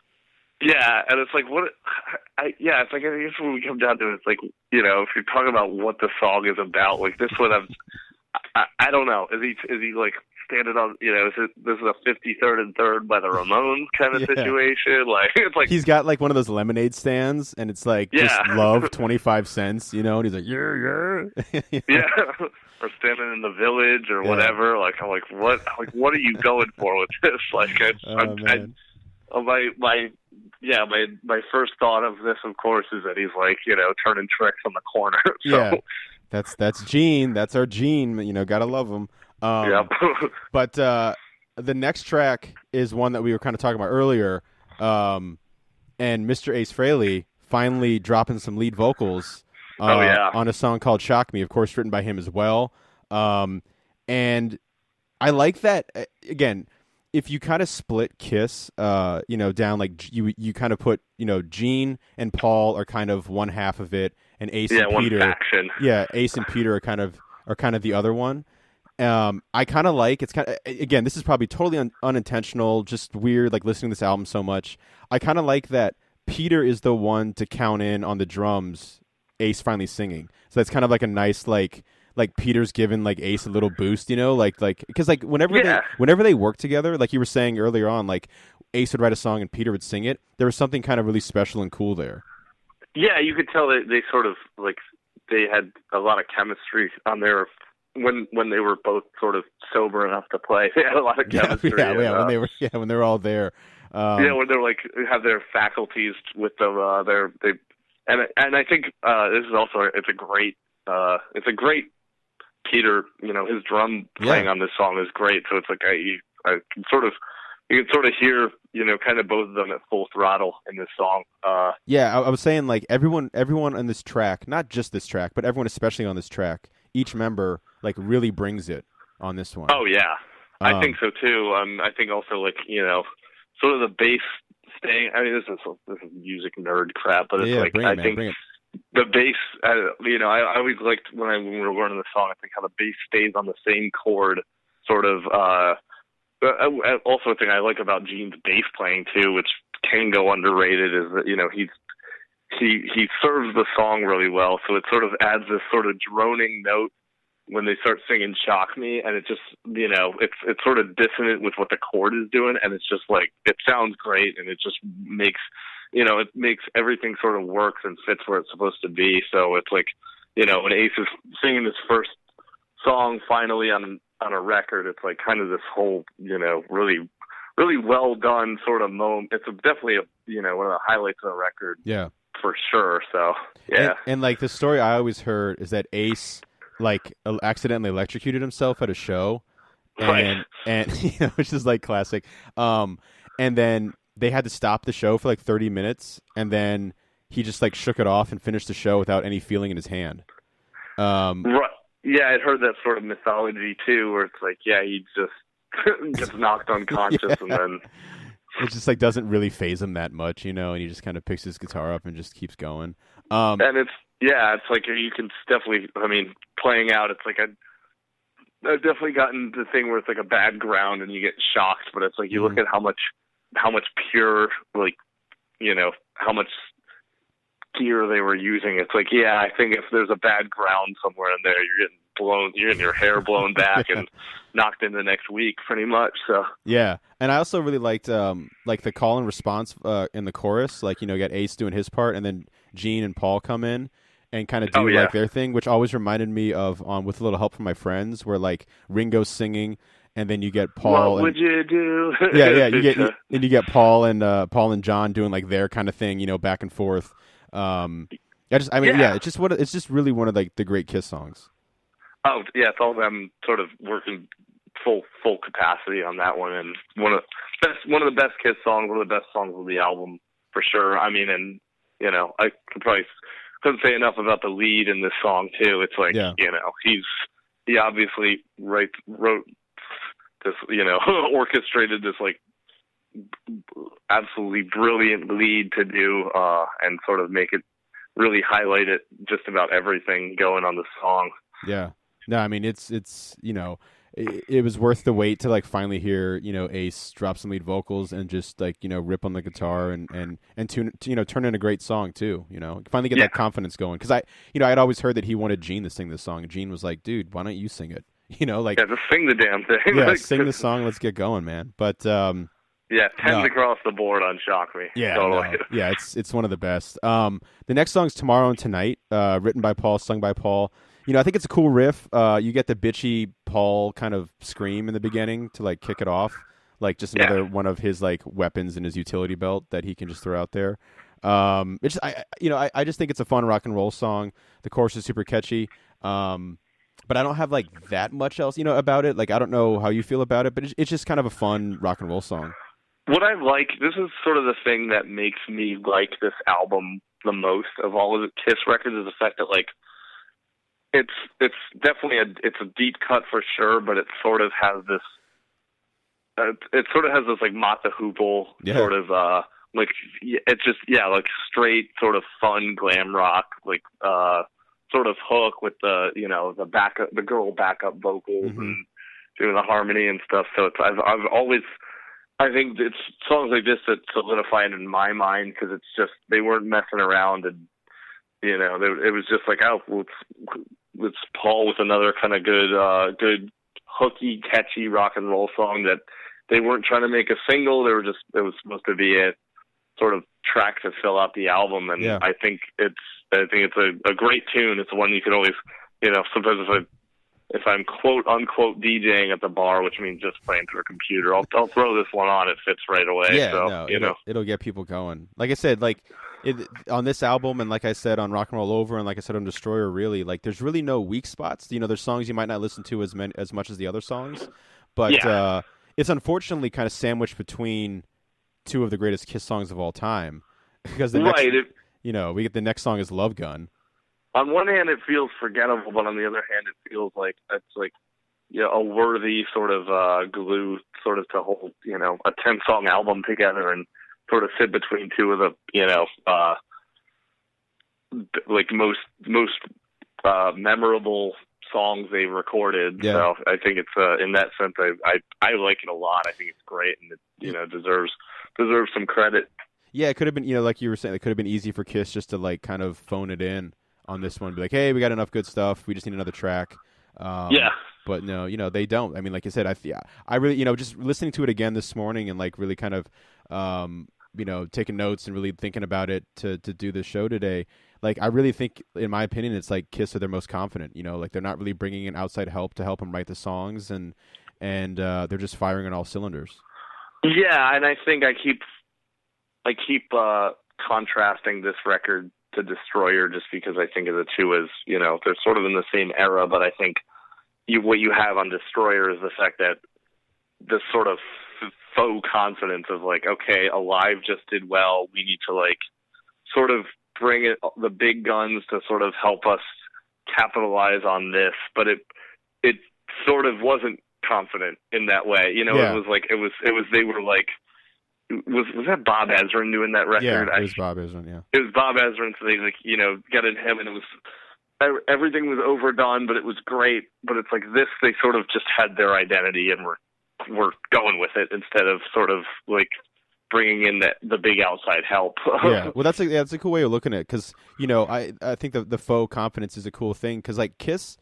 Yeah, and it's like it's like I guess when we come down to it, it's like if you're talking about what the song is about, like this one, I don't know. Is he like standing on? This is a 53rd and Third by the Ramones kind of situation. Like it's like he's got like one of those lemonade stands, and it's like just love 25 cents, and he's like yeah, or standing in the Village or whatever. Like I'm like what are you going for with this? Like yeah, my first thought of this, of course, is that he's like, turning tricks on the corner. So, Yeah, that's Gene. That's our Gene. Gotta love him. Yep. But the next track is one that we were kind of talking about earlier, and Mr. Ace Frehley finally dropping some lead vocals on a song called Shock Me, of course, written by him as well. And I like that, again, if you kind of split Kiss, down, like you kind of put, Gene and Paul are kind of one half of it, and Ace and Peter. One faction. Yeah, Ace and Peter are kind of the other one. I kind of like, it's kind of, again, this is probably totally unintentional, just weird, like listening to this album so much. I kind of like that Peter is the one to count in on the drums, Ace finally singing. So that's kind of like a nice, like Peter's giving like Ace a little boost, because like whenever they work together, like you were saying earlier on, like Ace would write a song and Peter would sing it. There was something kind of really special and cool there. Yeah, you could tell that they sort of like they had a lot of chemistry on their when they were both sort of sober enough to play. They had a lot of chemistry. When they were all there. When they're like have their faculties with them. And I think this is also it's a great Peter. His drum playing on this song is great. So it's like you can sort of hear kind of both of them at full throttle in this song. I was saying, like, everyone on this track, not just this track, but everyone especially on this track, each member like really brings it on this one. Oh yeah, I think so too. I think also like sort of the bass staying. I mean, this is music nerd crap, but it's I think the bass. I always liked when we were learning the song. I think how the bass stays on the same chord, sort of. Also, a thing I like about Gene's bass playing too, which can go underrated, is that he serves the song really well. So it sort of adds this sort of droning note when they start singing "Shock Me," and it just it's sort of dissonant with what the chord is doing, and it's just like it sounds great, and it just makes it makes everything sort of works and fits where it's supposed to be. So it's like when Ace is singing his first song finally on a record, it's like kind of this whole really really well done sort of moment. It's definitely one of the highlights of the record. Yeah, for sure. So yeah, and like the story I always heard is that Ace like accidentally electrocuted himself at a show, and which is like classic. And then they had to stop the show for like 30 minutes, and then he just like shook it off and finished the show without any feeling in his hand. Right. Yeah, I'd heard that sort of mythology too, where it's like, he just gets knocked unconscious and then it just like doesn't really faze him that much, and he just kind of picks his guitar up and just keeps going. And it's like you can definitely, playing out, it's like I've definitely gotten the thing where it's like a bad ground and you get shocked, but it's like you look at how much pure, like, how much gear they were using. It's like, I think if there's a bad ground somewhere in there, you're getting your hair blown back and knocked in the next week, pretty much. So and I also really liked like the call and response in the chorus, like you got Ace doing his part, and then Gene and Paul come in and kind of do like their thing, which always reminded me of With a Little Help from My Friends, where like Ringo's singing, and then you get Paul. What would you do? You get Paul and John doing like their kind of thing, back and forth. It's just really one of like the great Kiss songs. Oh yeah, it's all them sort of working full capacity on that one, and one of the best Kiss songs, one of the best songs of the album for sure. I couldn't say enough about the lead in this song too. It's like he obviously wrote this, orchestrated this like absolutely brilliant lead to do and sort of make it really highlight it just about everything going on the song. Yeah. No, it's it was worth the wait to like finally hear, Ace drop some lead vocals and just like, rip on the guitar and turn in a great song too, finally get that confidence going. Cause I'd always heard that he wanted Gene to sing this song, and Gene was like, dude, why don't you sing it? Just sing the damn thing. Yeah, sing the song. Let's get going, man. But, 10 across the board on Shock Me. Yeah, totally. It's one of the best. The next song's Tomorrow and Tonight, written by Paul, sung by Paul. I think it's a cool riff. You get the bitchy Paul kind of scream in the beginning to like kick it off. like just another one of his like weapons in his utility belt that he can just throw out there. It's I just think it's a fun rock and roll song. The chorus is super catchy. But I don't have like that much else, about it. Like I don't know how you feel about it, but it's just kind of a fun rock and roll song. What I like, this is sort of the thing that makes me like this album the most of all of the Kiss records, is the fact that like it's definitely it's a deep cut for sure, but it sort of has this like Mott the Hoople sort of like it's just like straight sort of fun glam rock like sort of hook with the the girl backup vocals and doing the harmony and stuff. So I've always, I think it's songs like this that solidify it in my mind, because it's just, they weren't messing around, and it was just like, it's Paul with another kind of good hooky, catchy rock and roll song that they weren't trying to make a single. It was supposed to be a sort of track to fill out the album, and I think it's a great tune. It's one you can always, sometimes if I'm quote unquote DJing at the bar, which means just playing through a computer, I'll throw this one on. It fits right away. Yeah, so, it'll get people going. Like I said, on this album, and like I said on Rock and Roll Over, and like I said on Destroyer, really, like there's really no weak spots. There's songs you might not listen to as much as the other songs, but it's unfortunately kind of sandwiched between two of the greatest Kiss songs of all time, because the next, we get the next song is Love Gun. On one hand, it feels forgettable, but on the other hand, it feels like it's like a worthy sort of glue, sort of to hold a 10-song album together and sort of sit between two of the like most memorable songs they recorded. Yeah. So I think it's in that sense, I like it a lot. I think it's great, and it deserves some credit. Yeah, it could have been, like you were saying, it could have been easy for Kiss just to like kind of phone it in on this one, be like, hey, we got enough good stuff, we just need another track. But no, they don't. I mean, like I said, I really, just listening to it again this morning and like really kind of, taking notes and really thinking about it to do this show today. Like, I really think, in my opinion, it's like Kiss are their most confident. Like they're not really bringing in outside help to help them write the songs, and they're just firing on all cylinders. Yeah, and I think I keep contrasting this record to Destroyer, just because I think of the two as, they're sort of in the same era, but I think what you have on Destroyer is the fact that this sort of faux confidence of like, okay, Alive just did well, we need to like sort of bring it the big guns to sort of help us capitalize on this, but it sort of wasn't confident in that way. It was like it was they were like, was that Bob Ezrin doing that record? Yeah, it was Bob Ezrin, yeah. It was Bob Ezrin, so they like, got in him, and it was, everything was overdone, but it was great. But it's like this, they sort of just had their identity and were going with it, instead of sort of like bringing in the big outside help. Yeah, well, that's a cool way of looking at it, because, I think the faux confidence is a cool thing, because like Kiss,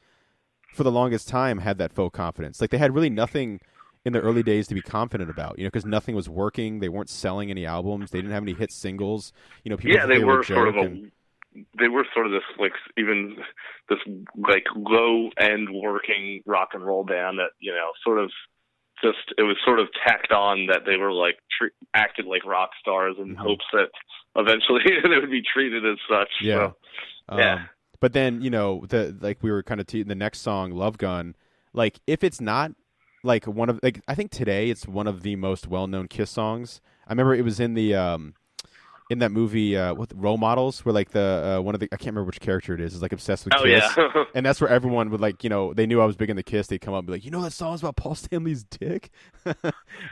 for the longest time, had that faux confidence. Like they had really nothing in the early days to be confident about, because nothing was working. They weren't selling any albums. They didn't have any hit singles. People they were sort of they were sort of this like even this like low end working rock and roll band that sort of just, it was sort of tacked on that they were like acted like rock stars in hopes that eventually they would be treated as such. Yeah. So, yeah. But then like we were kind of the next song, Love Gun. Like if it's not like one of, like, I think today it's one of the most well-known Kiss songs. I remember it was in the in that movie Role Models, where like the one of the, I can't remember which character it is like obsessed with Kiss. Yeah. And that's where everyone would like, they knew I was big into Kiss, they'd come up and be like, that song's about Paul Stanley's dick? And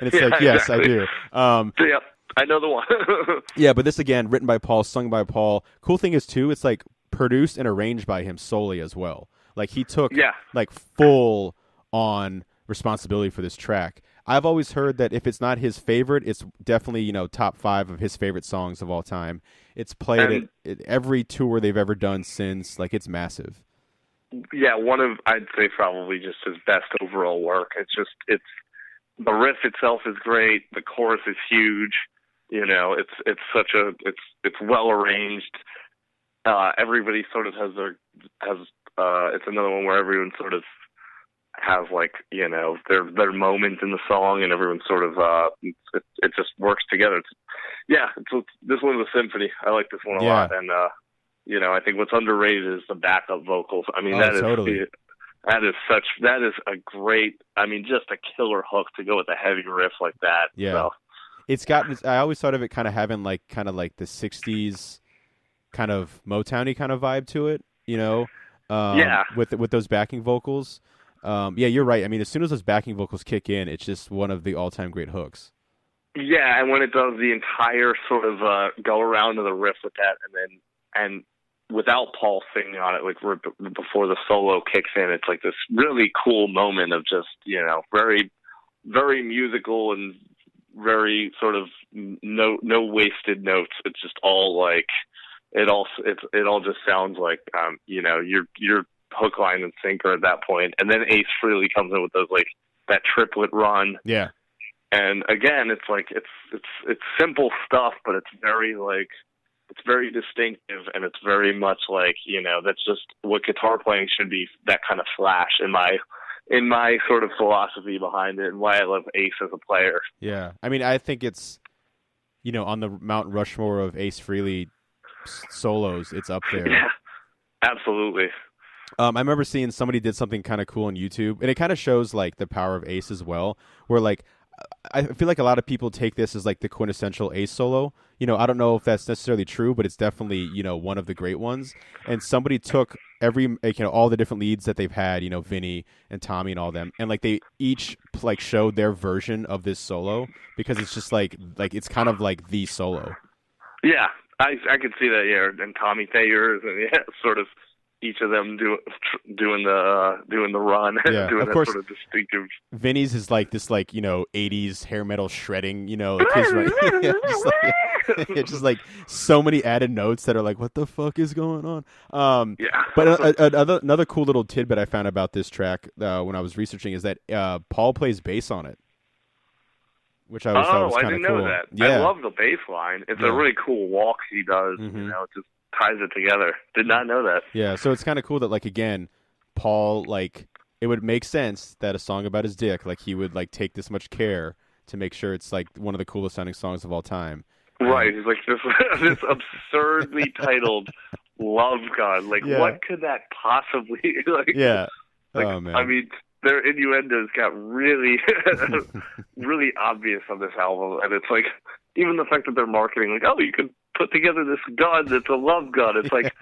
it's like, yes, exactly. I do. Yeah, I know the one. Yeah, but this, again, written by Paul, sung by Paul. Cool thing is too, it's like produced and arranged by him solely as well. Like he took like full on responsibility for this track. I've always heard that if it's not his favorite, it's definitely, top 5 of his favorite songs of all time. It's played at every tour they've ever done since. Like, it's massive. Yeah, one of, I'd say probably just his best overall work. It's the riff itself is great. The chorus is huge. It's such a, it's well arranged. Everybody sort of has it's another one where everyone sort of have like, you know, their moment in the song, and everyone sort of it just works together. This one was a symphony. I like this one a lot, and you know, I think what's underrated is the backup vocals. I mean, totally. That is a great, I mean, just a killer hook to go with a heavy riff like that. Yeah. So. It's got, I always thought of it kind of having like the 60s kind of Motown-y kind of vibe to it, you know? With those backing vocals. Yeah, you're right. I mean, as soon as those backing vocals kick in, it's just one of the all-time great hooks. Yeah, and when it does the entire sort of go around of the riff with that, and without Paul singing on it, like before the solo kicks in, it's like this really cool moment of just, you know, very, very musical and very sort of no wasted notes. It's just all like it all just sounds like you know, your hook, line, and sinker at that point. And then Ace Frehley comes in with those like that triplet run. Yeah. And again, it's like it's simple stuff, but it's very like it's very distinctive, and it's very much like, you know, that's just what guitar playing should be. That kind of flash in my sort of philosophy behind it, and why I love Ace as a player. Yeah, I mean, I think it's, you know, on the Mount Rushmore of Ace Frehley solos, it's up there. Yeah, absolutely. I remember seeing somebody did something kind of cool on YouTube, and it kind of shows like the power of Ace as well, where like I feel like a lot of people take this as like the quintessential Ace solo. You know, I don't know if that's necessarily true, but it's definitely, you know, one of the great ones. And somebody took all the different leads that they've had, you know, Vinny and Tommy and all them, and like they each like showed their version of this solo, because it's just like it's kind of like the solo. Yeah, I could see that. Yeah, and Tommy Thayer's, and sort of each of them doing the run, yeah, doing of course, that sort of distinctive. Vinny's is like this, like, you know, 80s hair metal shredding, you know, like his just like so many added notes that are like, what the fuck is going on? Yeah. But another cool little tidbit I found about this track when I was researching is that Paul plays bass on it, which I thought was kind of cool. I didn't know that. Yeah. I love the bass line. It's a really cool walk he does. Mm-hmm. You know, it just ties it together. Did not know that. Yeah, so it's kind of cool that, like, again, Paul, like, it would make sense that a song about his dick, like, he would like take this much care to make sure it's like one of the coolest sounding songs of all time. Right, he's like this absurdly titled Love Gun. Like, what could that possibly like? Yeah. Like, oh man. I mean, their innuendos got really, really obvious on this album, and it's like even the fact that they're marketing like, oh, you can put together this gun that's a love gun. It's like,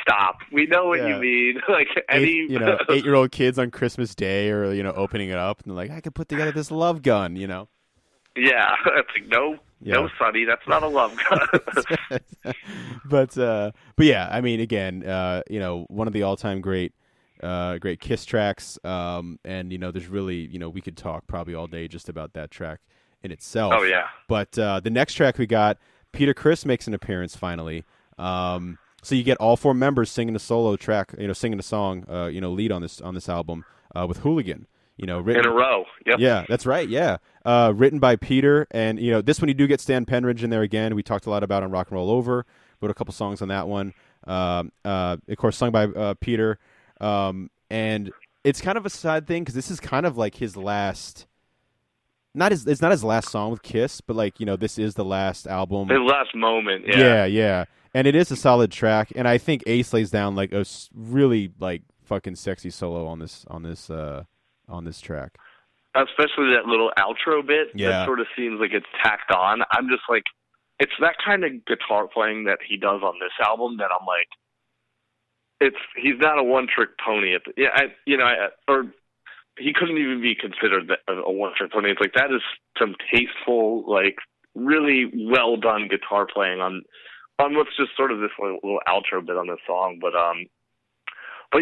stop. We know what you mean. Like any, 8-year-old kids on Christmas Day, or opening it up and they're like, I could put together this love gun. Yeah, it's like no, Sonny, that's not a love gun. but yeah, I mean, again, one of the all-time great Kiss tracks, and there's really, we could talk probably all day just about that track in itself. Oh yeah. But the next track we got, Peter Criss makes an appearance finally. So you get all four members singing a solo track, singing a song, lead on this album with Hooligan. Written in a row. Yep. Yeah, that's right. Yeah, written by Peter, and this one you do get Stan Penridge in there again. We talked a lot about on Rock and Roll Over. Wrote a couple songs on that one. Of course, sung by Peter. And it's kind of a sad thing because this is kind of like his last. It's not his last song with Kiss, but this is the last album. His last moment. Yeah. Yeah. And it is a solid track, and I think Ace lays down like a really fucking sexy solo on this track. Especially that little outro bit that Yeah. sort of seems like it's tacked on. I'm just like, it's that kind of guitar playing that he does on this album that I'm like, he's not a one-trick pony. Or he couldn't even be considered a one-trick pony. It's like, that is some tasteful, really well-done guitar playing on what's just sort of this little outro bit on this song. But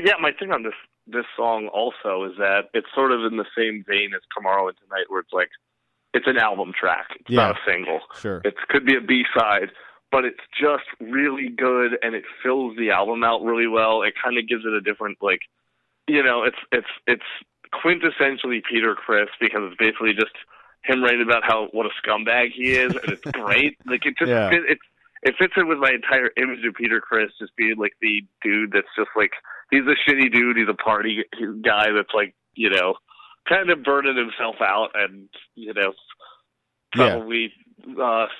yeah, my thing on this song also is that it's sort of in the same vein as Tomorrow and Tonight, where it's like, it's an album track. It's not a single. Sure. It could be a B-side, but it's just really good, and it fills the album out really well. It kind of gives it a different, it's quintessentially Peter Criss, because it's basically just him writing about what a scumbag he is, and it's great. It fits in with my entire image of Peter Criss just being like the dude that's just like, he's a shitty dude, he's a party guy that's kind of burning himself out and, probably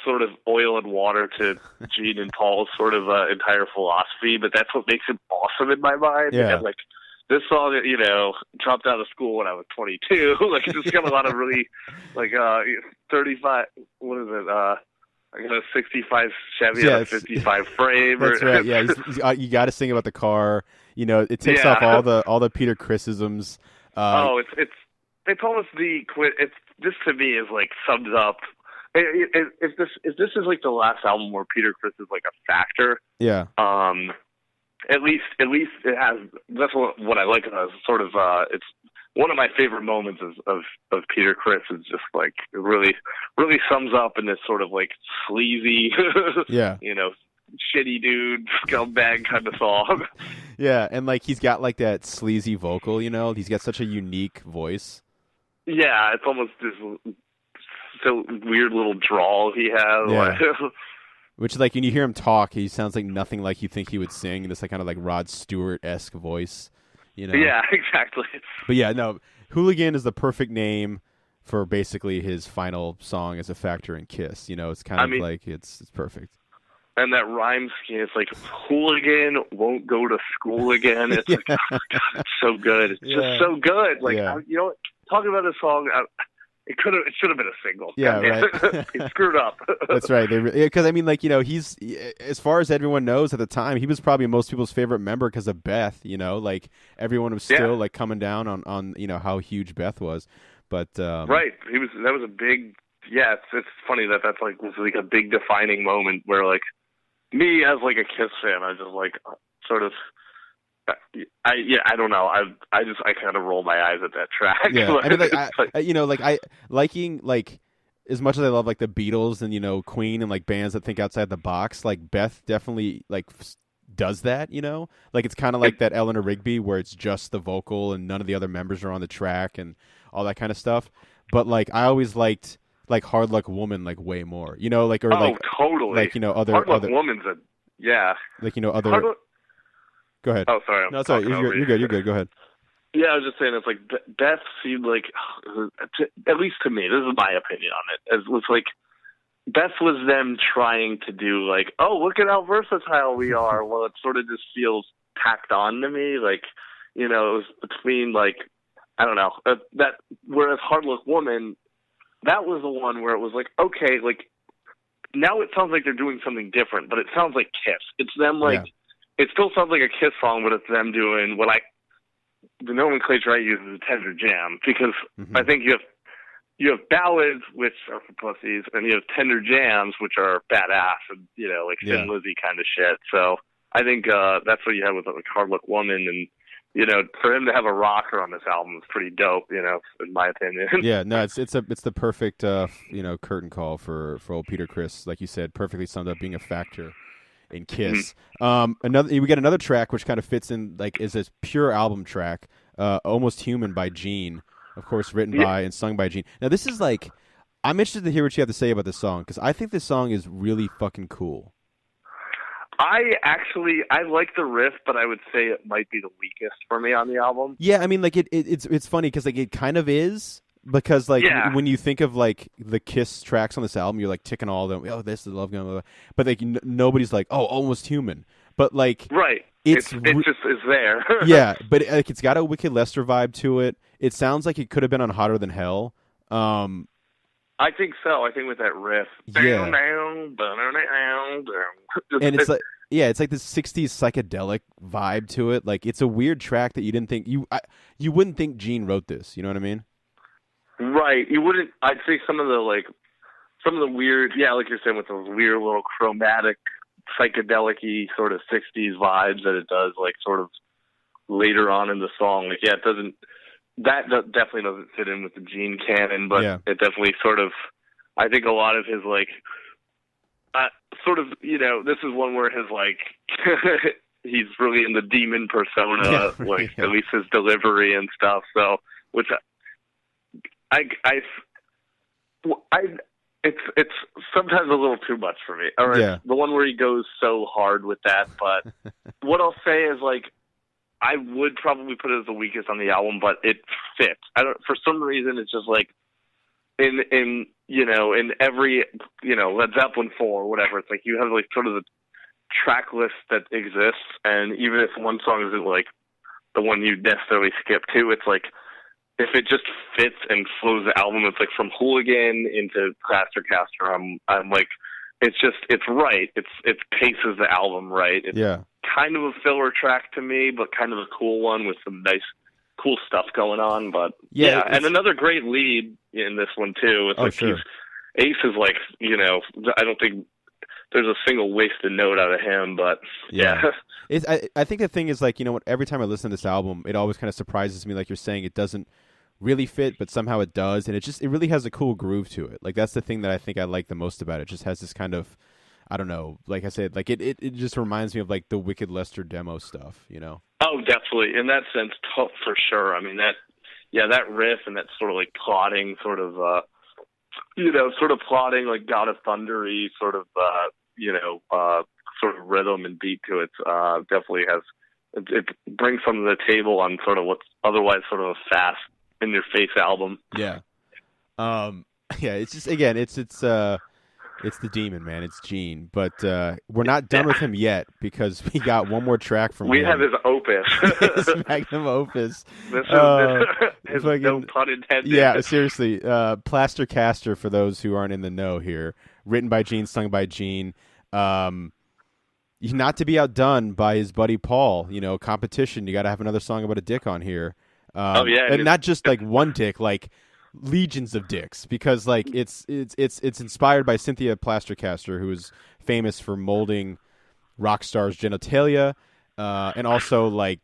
sort of oil and water to Gene and Paul's sort of entire philosophy, but that's what makes it awesome in my mind. Yeah. And, this song, dropped out of school when I was 22. It's just got a lot of really, 35, what is it, I got a 65 Chevy and a 55 frame. That's right. Yeah, you got to sing about the car. It takes off all the Peter Chris-isms. It's almost it's this to me is sums up. If this is the last album where Peter Chris is a factor. Yeah. At least it has. That's what I like about it. Sort of. It's one of my favorite moments of Peter Chris is just it really sums up in this sort of sleazy, shitty dude scumbag kind of song. Yeah, and he's got that sleazy vocal. He's got such a unique voice. Yeah, it's almost this so weird little drawl he has. Yeah. Which, when you hear him talk, he sounds like nothing like you think he would sing. This kind of Rod Stewart-esque voice, Yeah, exactly. But yeah, no, Hooligan is the perfect name for basically his final song as a factor in Kiss. It's kind of it's perfect. And that rhyme scheme, it's hooligan won't go to school again. It's God, it's so good. It's just so good. Talking about this song, it should have been a single. Yeah, right. He screwed up. That's right. Because he's, as far as everyone knows at the time, he was probably most people's favorite member because of Beth. Everyone was still coming down on how huge Beth was. But right, that was a big. Yeah, it's funny that's was a big defining moment where me as a Kiss fan, I just sort of. I don't know. I kind of roll my eyes at that track. Yeah, I liking as much as I love the Beatles and Queen and bands that think outside the box. Beth definitely does that. It's kind of that Eleanor Rigby where it's just the vocal and none of the other members are on the track and all that kind of stuff. But I always liked Hard Luck Woman way more. Totally. Other Hard Luck Woman's other. Go ahead. Oh, sorry. No, sorry. You're good. You're good. Go ahead. Yeah, I was just saying it's Beth seemed at least to me, this is my opinion on it. It was Beth was them trying to do look at how versatile we are. Well, it sort of just feels tacked on to me. It was between I don't know that. Whereas Hard Luck Woman, that was the one where it was okay, now it sounds like they're doing something different, but it sounds like Kiss. It's them It still sounds like a Kiss song, but it's them doing what the nomenclature I use is a tender jam, because I think you have ballads, which are for pussies, and you have tender jams, which are badass and Thin Lizzy kind of shit. So I think that's what you have with Hard Luck Woman, and for him to have a rocker on this album is pretty dope. In my opinion. Yeah, no, it's the perfect curtain call for old Peter Chris, like you said, perfectly summed up being a factor in Kiss. We get another track which kind of fits in is a pure album track, Almost Human by Gene, of course written by and sung by Gene. Now this is I'm interested to hear what you have to say about this song, because I think this song is really fucking cool. I like the riff, but I would say it might be the weakest for me on the album. Yeah, I mean it's funny because it kind of is. Because when you think of the Kiss tracks on this album, you're ticking all of them. Oh, this is Love Gun, but nobody's Almost Human. But right, it just is there. Yeah, but it's got a Wicked Lester vibe to it. It sounds like it could have been on Hotter Than Hell. I think so. I think with that riff, yeah, and it's it's this '60s psychedelic vibe to it. It's a weird track that you didn't think you wouldn't think Gene wrote this. You know what I mean? Right. You wouldn't. I'd say some of the weird, like you're saying, with those weird little chromatic, psychedelic-y sort of 60s vibes that it does, sort of later on in the song. It doesn't. That definitely doesn't fit in with the Gene canon, but it definitely sort of. I think a lot of his sort of, this is one where his he's really in the demon persona, at least his delivery and stuff. So, which. It's sometimes a little too much for me. Or the one where he goes so hard with that. But what I'll say is I would probably put it as the weakest on the album, but it fits. For some reason, it's just like in every, Led Zeppelin 4 or whatever, it's like you have like sort of the track list that exists, and even if one song isn't like the one you necessarily skip to, it's like if it just fits and flows the album, it's like from Hooligan into Plaster Caster. I'm like, it's right. It paces the album right. It's kind of a filler track to me, but kind of a cool one with some nice, cool stuff going on. But and another great lead in this one too. It's Ace is like, I don't think there's a single wasted note out of him, but I think the thing is, like, every time I listen to this album, it always kind of surprises me. Like you're saying, it doesn't really fit, but somehow it does, and it really has a cool groove to it. Like that's the thing that I think I like the most about it. It just has this kind of, I don't know, like I said, like it just reminds me of like the Wicked Lester demo stuff, Oh, definitely. In that sense, for sure. I mean, that riff and that sort of like plotting, sort of plotting like God of Thunder-y sort of, sort of rhythm and beat to it. Definitely has, it brings something to the table on sort of what's otherwise sort of a fast, in-your-face album. Yeah. It's just, again, it's the demon, man. It's Gene. But we're not done with him yet, because we got one more track from him. We have his opus. His magnum opus. This is no pun intended. Yeah, seriously. Plaster Caster, for those who aren't in the know here. Written by Gene, sung by Gene. Not to be outdone by his buddy Paul. Competition. You got to have another song about a dick on here. And not just like one dick, like legions of dicks, because like it's inspired by Cynthia Plastercaster, who is famous for molding rock stars' genitalia, and also like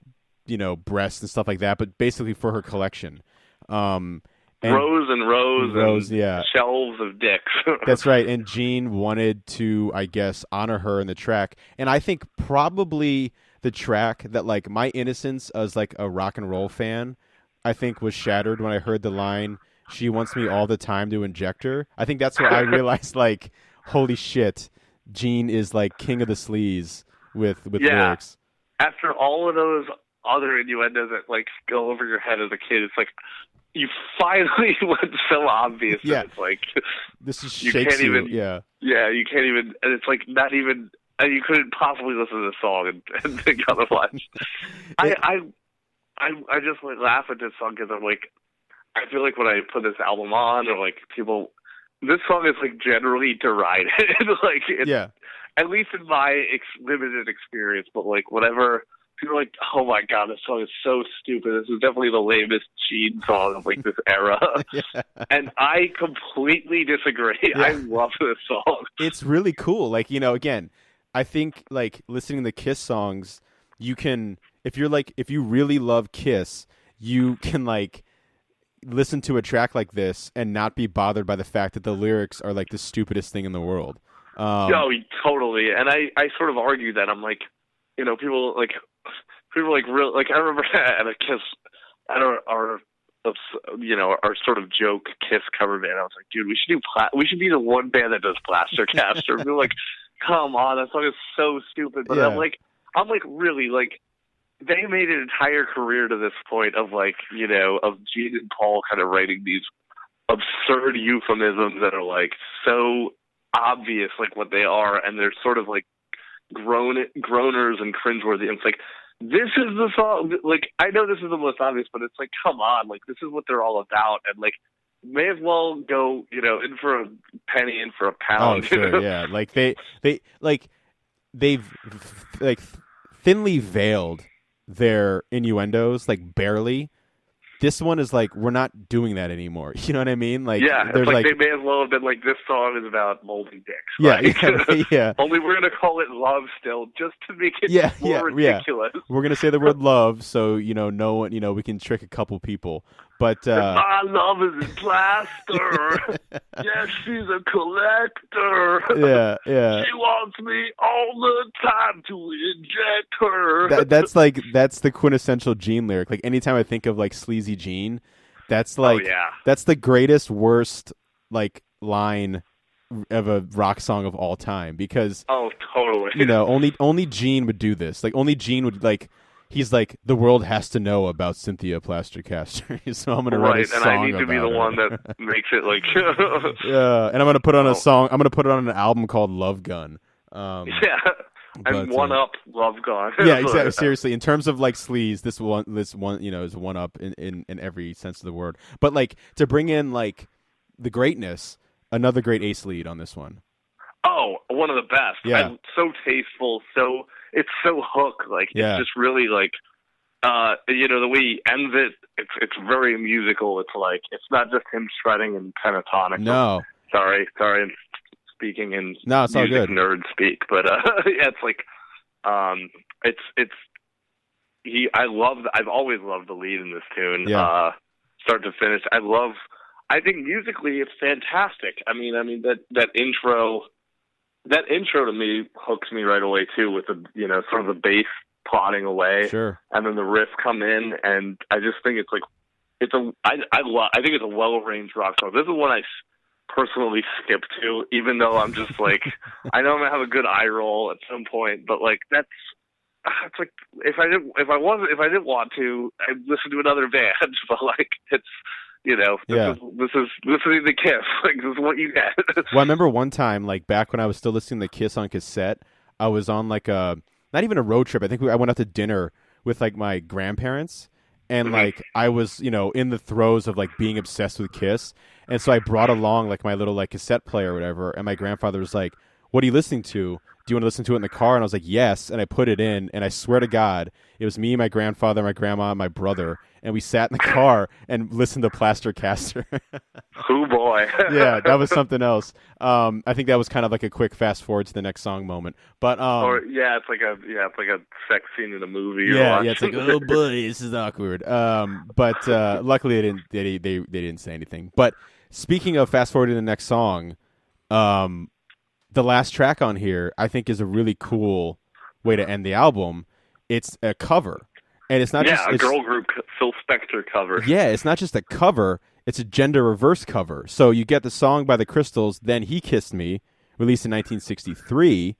breasts and stuff like that, but basically for her collection. Rows and rows, and shelves of dicks. That's right. And Gene wanted to, I guess, honor her in the track, and I think probably the track that, like, my innocence as like a rock and roll fan, I think was shattered when I heard the line, "She wants me all the time to inject her." I think that's where I realized, like, holy shit, Gene is like king of the sleaze with lyrics. After all of those other innuendos that like go over your head as a kid, it's like you finally went so obvious. Yeah, that it's like this is you can't even. Yeah, you can't even, and it's like not even. And you couldn't possibly listen to the song and think otherwise. I just like laugh at this song because I'm like, I feel like when I put this album on, or like people, this song is like generally derided. Like, at least in my limited experience. But like whatever, people are like, oh my god, this song is so stupid. This is definitely the lamest Gene song of like this era. And I completely disagree. Yeah. I love this song. It's really cool. Like, again, I think like listening to Kiss songs, you can, if you really love Kiss, you can like listen to a track like this and not be bothered by the fact that the lyrics are like the stupidest thing in the world. Totally. And I sort of argue that. I'm like, people like real, like I remember at a Kiss, at our sort of joke Kiss cover band, I was like, dude, we should be the one band that does Plaster Caster. We're like, come on, that song is so stupid. But I'm like really, like, they made an entire career to this point of like, of Gene and Paul kind of writing these absurd euphemisms that are like so obvious, like what they are, and they're sort of like groaners and cringeworthy. And it's like, this is the song. Like, I know this is the most obvious, but it's like, come on, like this is what they're all about, and like may as well go, in for a penny, in for a pound. Oh, sure, yeah. Like they've thinly veiled their innuendos, like barely. This one is like, we're not doing that anymore. You know what I mean? Like, it's like they may as well have been like, this song is about molding dicks. Yeah. Only we're gonna call it love still, just to make it more ridiculous. Yeah. We're gonna say the word love, so no one, we can trick a couple people. But my love is in plaster. Yes, she's a collector. Yeah. She wants me all the time to inject her. That's the quintessential Gene lyric. Like anytime I think of like sleazy Gene, that's like that's the greatest worst like line of a rock song of all time, because totally. only Gene would do this. Like only Gene would like he's like, the world has to know about Cynthia Plastercaster, so I'm gonna write a song and I need to be the her. one that makes it like. Yeah, and I'm gonna put on a song. I'm gonna put it on an album called Love Gun. Yeah, and one up Love Gun. Yeah, exactly. Seriously, in terms of like sleaze, this one, is one up in every sense of the word. But like to bring in like the greatness, another great ace lead on this one. Oh, one of the best. Yeah. So tasteful. It's so hook. Like it's just really like, the way he ends it. It's very musical. It's like it's not just him shredding in pentatonic. No. Sorry. I'm speaking in it's all music good. nerd speak, but yeah, it's like, I've always loved the lead in this tune. Yeah. Start to finish. I think musically it's fantastic. I mean that intro to me hooks me right away too, with the sort of the bass plodding away, sure, and then the riff come in, and I just think it's like I think it's a well arranged rock song. This is one I personally skip to, even though I'm just like I know I'm gonna have a good eye roll at some point, but like it's like if I didn't want to, I'd listen to another band, but like it's. This is the Kiss. Like, this is what you get. Well, I remember one time, like back when I was still listening to Kiss on cassette, I was on like not even a road trip. I think I went out to dinner with like my grandparents, and like I was, in the throes of like being obsessed with Kiss, and so I brought along like my little like cassette player or whatever, and my grandfather was like, "What are you listening to? Do you want to listen to it in the car?" And I was like, "Yes," and I put it in, and I swear to God, it was me, my grandfather, my grandma, and my brother. And we sat in the car and listened to Plastercaster. Oh boy! Yeah, that was something else. I think that was kind of like a quick fast forward to the next song moment. But it's like a sex scene in a movie. Yeah, it's like, oh boy, this is awkward. But luckily they didn't say anything. But speaking of fast forward to the next song, the last track on here I think is a really cool way to end the album. It's a cover. And it's not just a girl group Phil Spector cover. Yeah, it's not just a cover; it's a gender reverse cover. So you get the song by the Crystals, "Then He Kissed Me," released in 1963.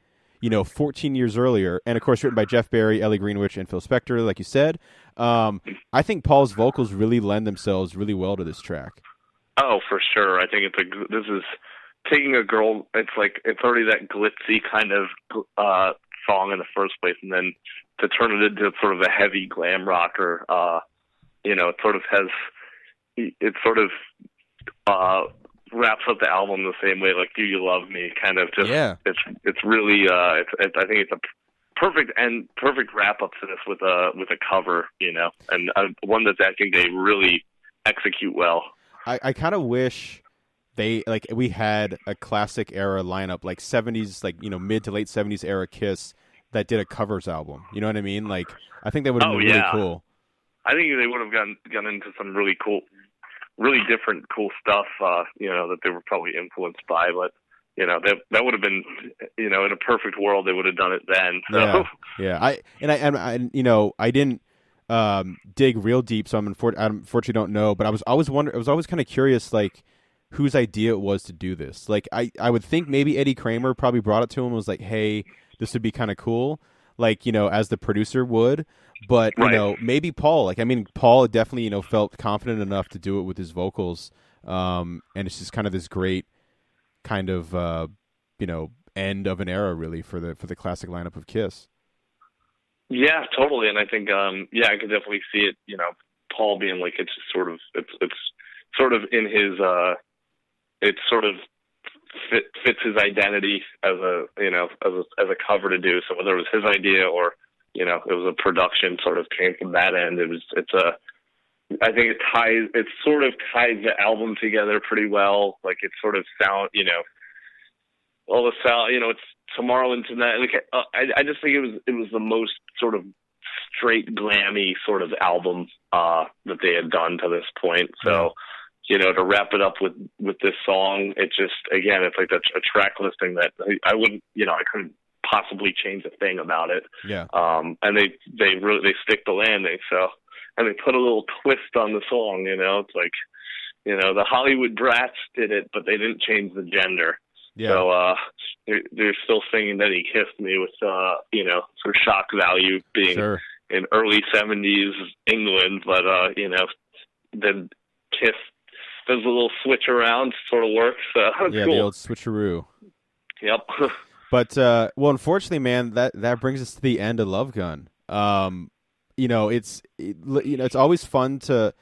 14 years earlier, and of course written by Jeff Barry, Ellie Greenwich, and Phil Spector, like you said. I think Paul's vocals really lend themselves really well to this track. Oh, for sure. I think this is taking a girl. It's already that glitzy kind of song in the first place, and then to turn it into sort of a heavy glam rocker, it sort of wraps up the album the same way, like "Do You Love Me?" kind of just. Yeah. It's really I think it's a perfect wrap up to this with a cover, and one that I think they really execute well. I kind of wish we had a classic era lineup, like 70s, like mid to late 70s era Kiss, that did a covers album. You know what I mean? Like, I think that would have been really cool. I think they would have gone into some really cool, really different cool stuff, that they were probably influenced by. But, that would have been, in a perfect world, they would have done it then. So. Yeah. I didn't dig real deep, so I unfortunately don't know. But I was always kind of curious, like, whose idea it was to do this. Like, I would think maybe Eddie Kramer probably brought it to him and was like, hey, this would be kind of cool, like, as the producer would. But, maybe Paul. Like, I mean, Paul definitely, felt confident enough to do it with his vocals. And it's just kind of this great kind of, end of an era, really, for the classic lineup of Kiss. Yeah, totally. And I think, I could definitely see it, Paul being like, it's sort of in his, it sort of fits his identity as a cover to do. So whether it was his idea or, it was a production sort of came from that end. I think it sort of ties the album together pretty well. Like it sort of sound, all the sound, it's Tomorrow and Tonight. Like, I just think it was the most sort of straight glammy sort of album that they had done to this point. So, to wrap it up with this song, it just, again, it's like a track listing that I wouldn't, I couldn't possibly change a thing about it. Yeah. And they stick the landing. So, and they put a little twist on the song, it's like, the Hollywood Brats did it, but they didn't change the gender. Yeah. So they're still singing That He Kissed Me with, for shock value being, sure. in early '70s England, but then Kiss does a little switch around, sort of works. Yeah, cool. The old switcheroo. Yep. But well, unfortunately, man, that brings us to the end of Love Gun. It's always fun to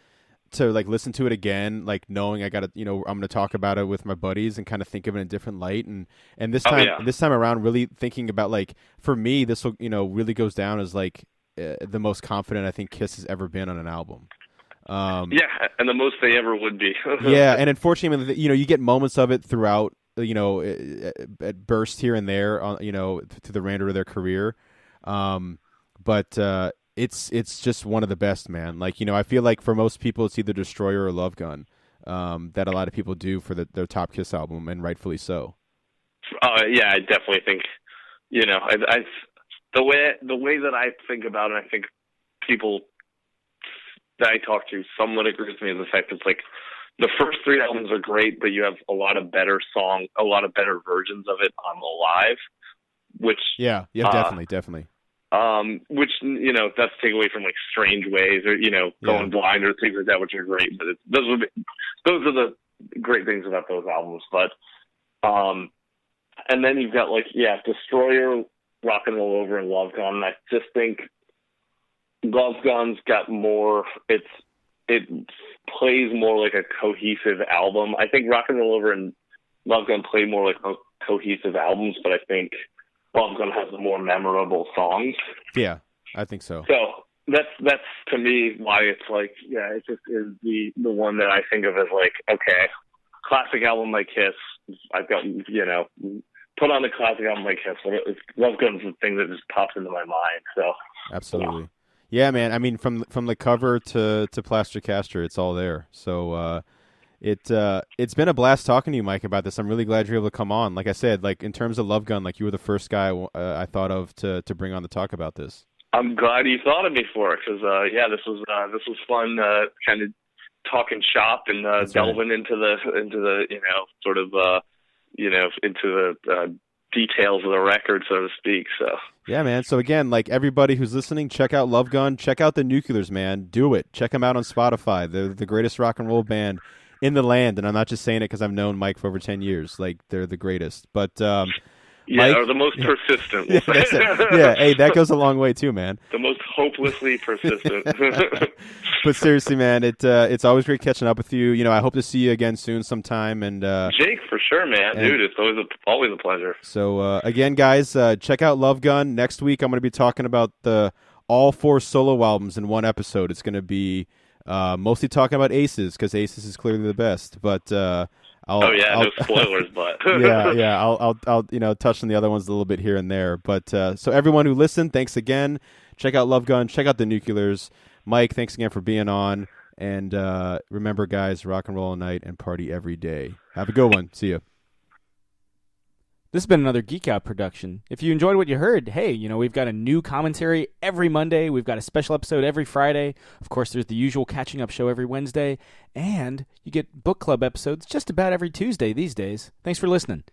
like listen to it again, like knowing I'm gonna talk about it with my buddies and kind of think of it in a different light. And this time around, really thinking about, like, for me, this will really goes down as like the most confident I think Kiss has ever been on an album. Yeah, and the most they ever would be. Yeah, and unfortunately, you get moments of it throughout, at bursts here and there, to the remainder of their career. But it's just one of the best, man. Like, I feel like for most people, it's either Destroyer or Love Gun, that a lot of people do for their top Kiss album, and rightfully so. Yeah, I definitely think, the way that I think about it, I think people that I talk to somewhat agree with me in the fact that it's like the first 3 albums are great, but you have a lot of better versions of it on the live, which definitely. Which that's taken away from like Strange Ways or Going Blind or things like that, which are great. But those are the great things about those albums. But and then you've got Destroyer, Rock and Roll Over, and Love Gun. I just think Love Gun's got more. It plays more like a cohesive album. I think Rock and Roll Over and Love Gun play more like cohesive albums, but I think Love Gun has the more memorable songs. Yeah, I think so. So that's to me why it's like, it just is the one that I think of as like, okay, classic album like Kiss. I've got put on a classic album like Kiss. Love Gun's the thing that just pops into my mind. So absolutely. Yeah, man. I mean, from the cover to Plaster Caster, it's all there. So it's been a blast talking to you, Mike, about this. I'm really glad you're able to come on. Like I said, like in terms of Love Gun, like you were the first guy I thought of to bring on to talk about this. I'm glad you thought of me for it because this was fun, kind of talking shop and delving into the sort of into the details of the record, so to speak. So yeah, man. So again, like everybody who's listening, check out Love Gun, check out the Nuclears, man. Do it. Check them out on Spotify. They're the greatest rock and roll band in the land, and I'm not just saying it because I've known Mike for over 10 years. Like, they're the greatest. But Mike, or the most persistent. Hey, that goes a long way too, man. The most hopelessly persistent. But seriously, man, it's always great catching up with you. I hope to see you again soon sometime. And Jake, for sure, man. Dude, it's always a pleasure. So again, guys, check out Love Gun. Next week, I'm going to be talking about all 4 solo albums in one episode. It's going to be mostly talking about Aces because Aces is clearly the best. But no spoilers, but I'll touch on the other ones a little bit here and there. But so everyone who listened, thanks again. Check out Love Gun. Check out the Nuclears. Mike, thanks again for being on. And remember, guys, rock and roll all night and party every day. Have a good one. See you. This has been another Geek Out production. If you enjoyed what you heard, hey, we've got a new commentary every Monday. We've got a special episode every Friday. Of course, there's the usual catching up show every Wednesday. And you get book club episodes just about every Tuesday these days. Thanks for listening.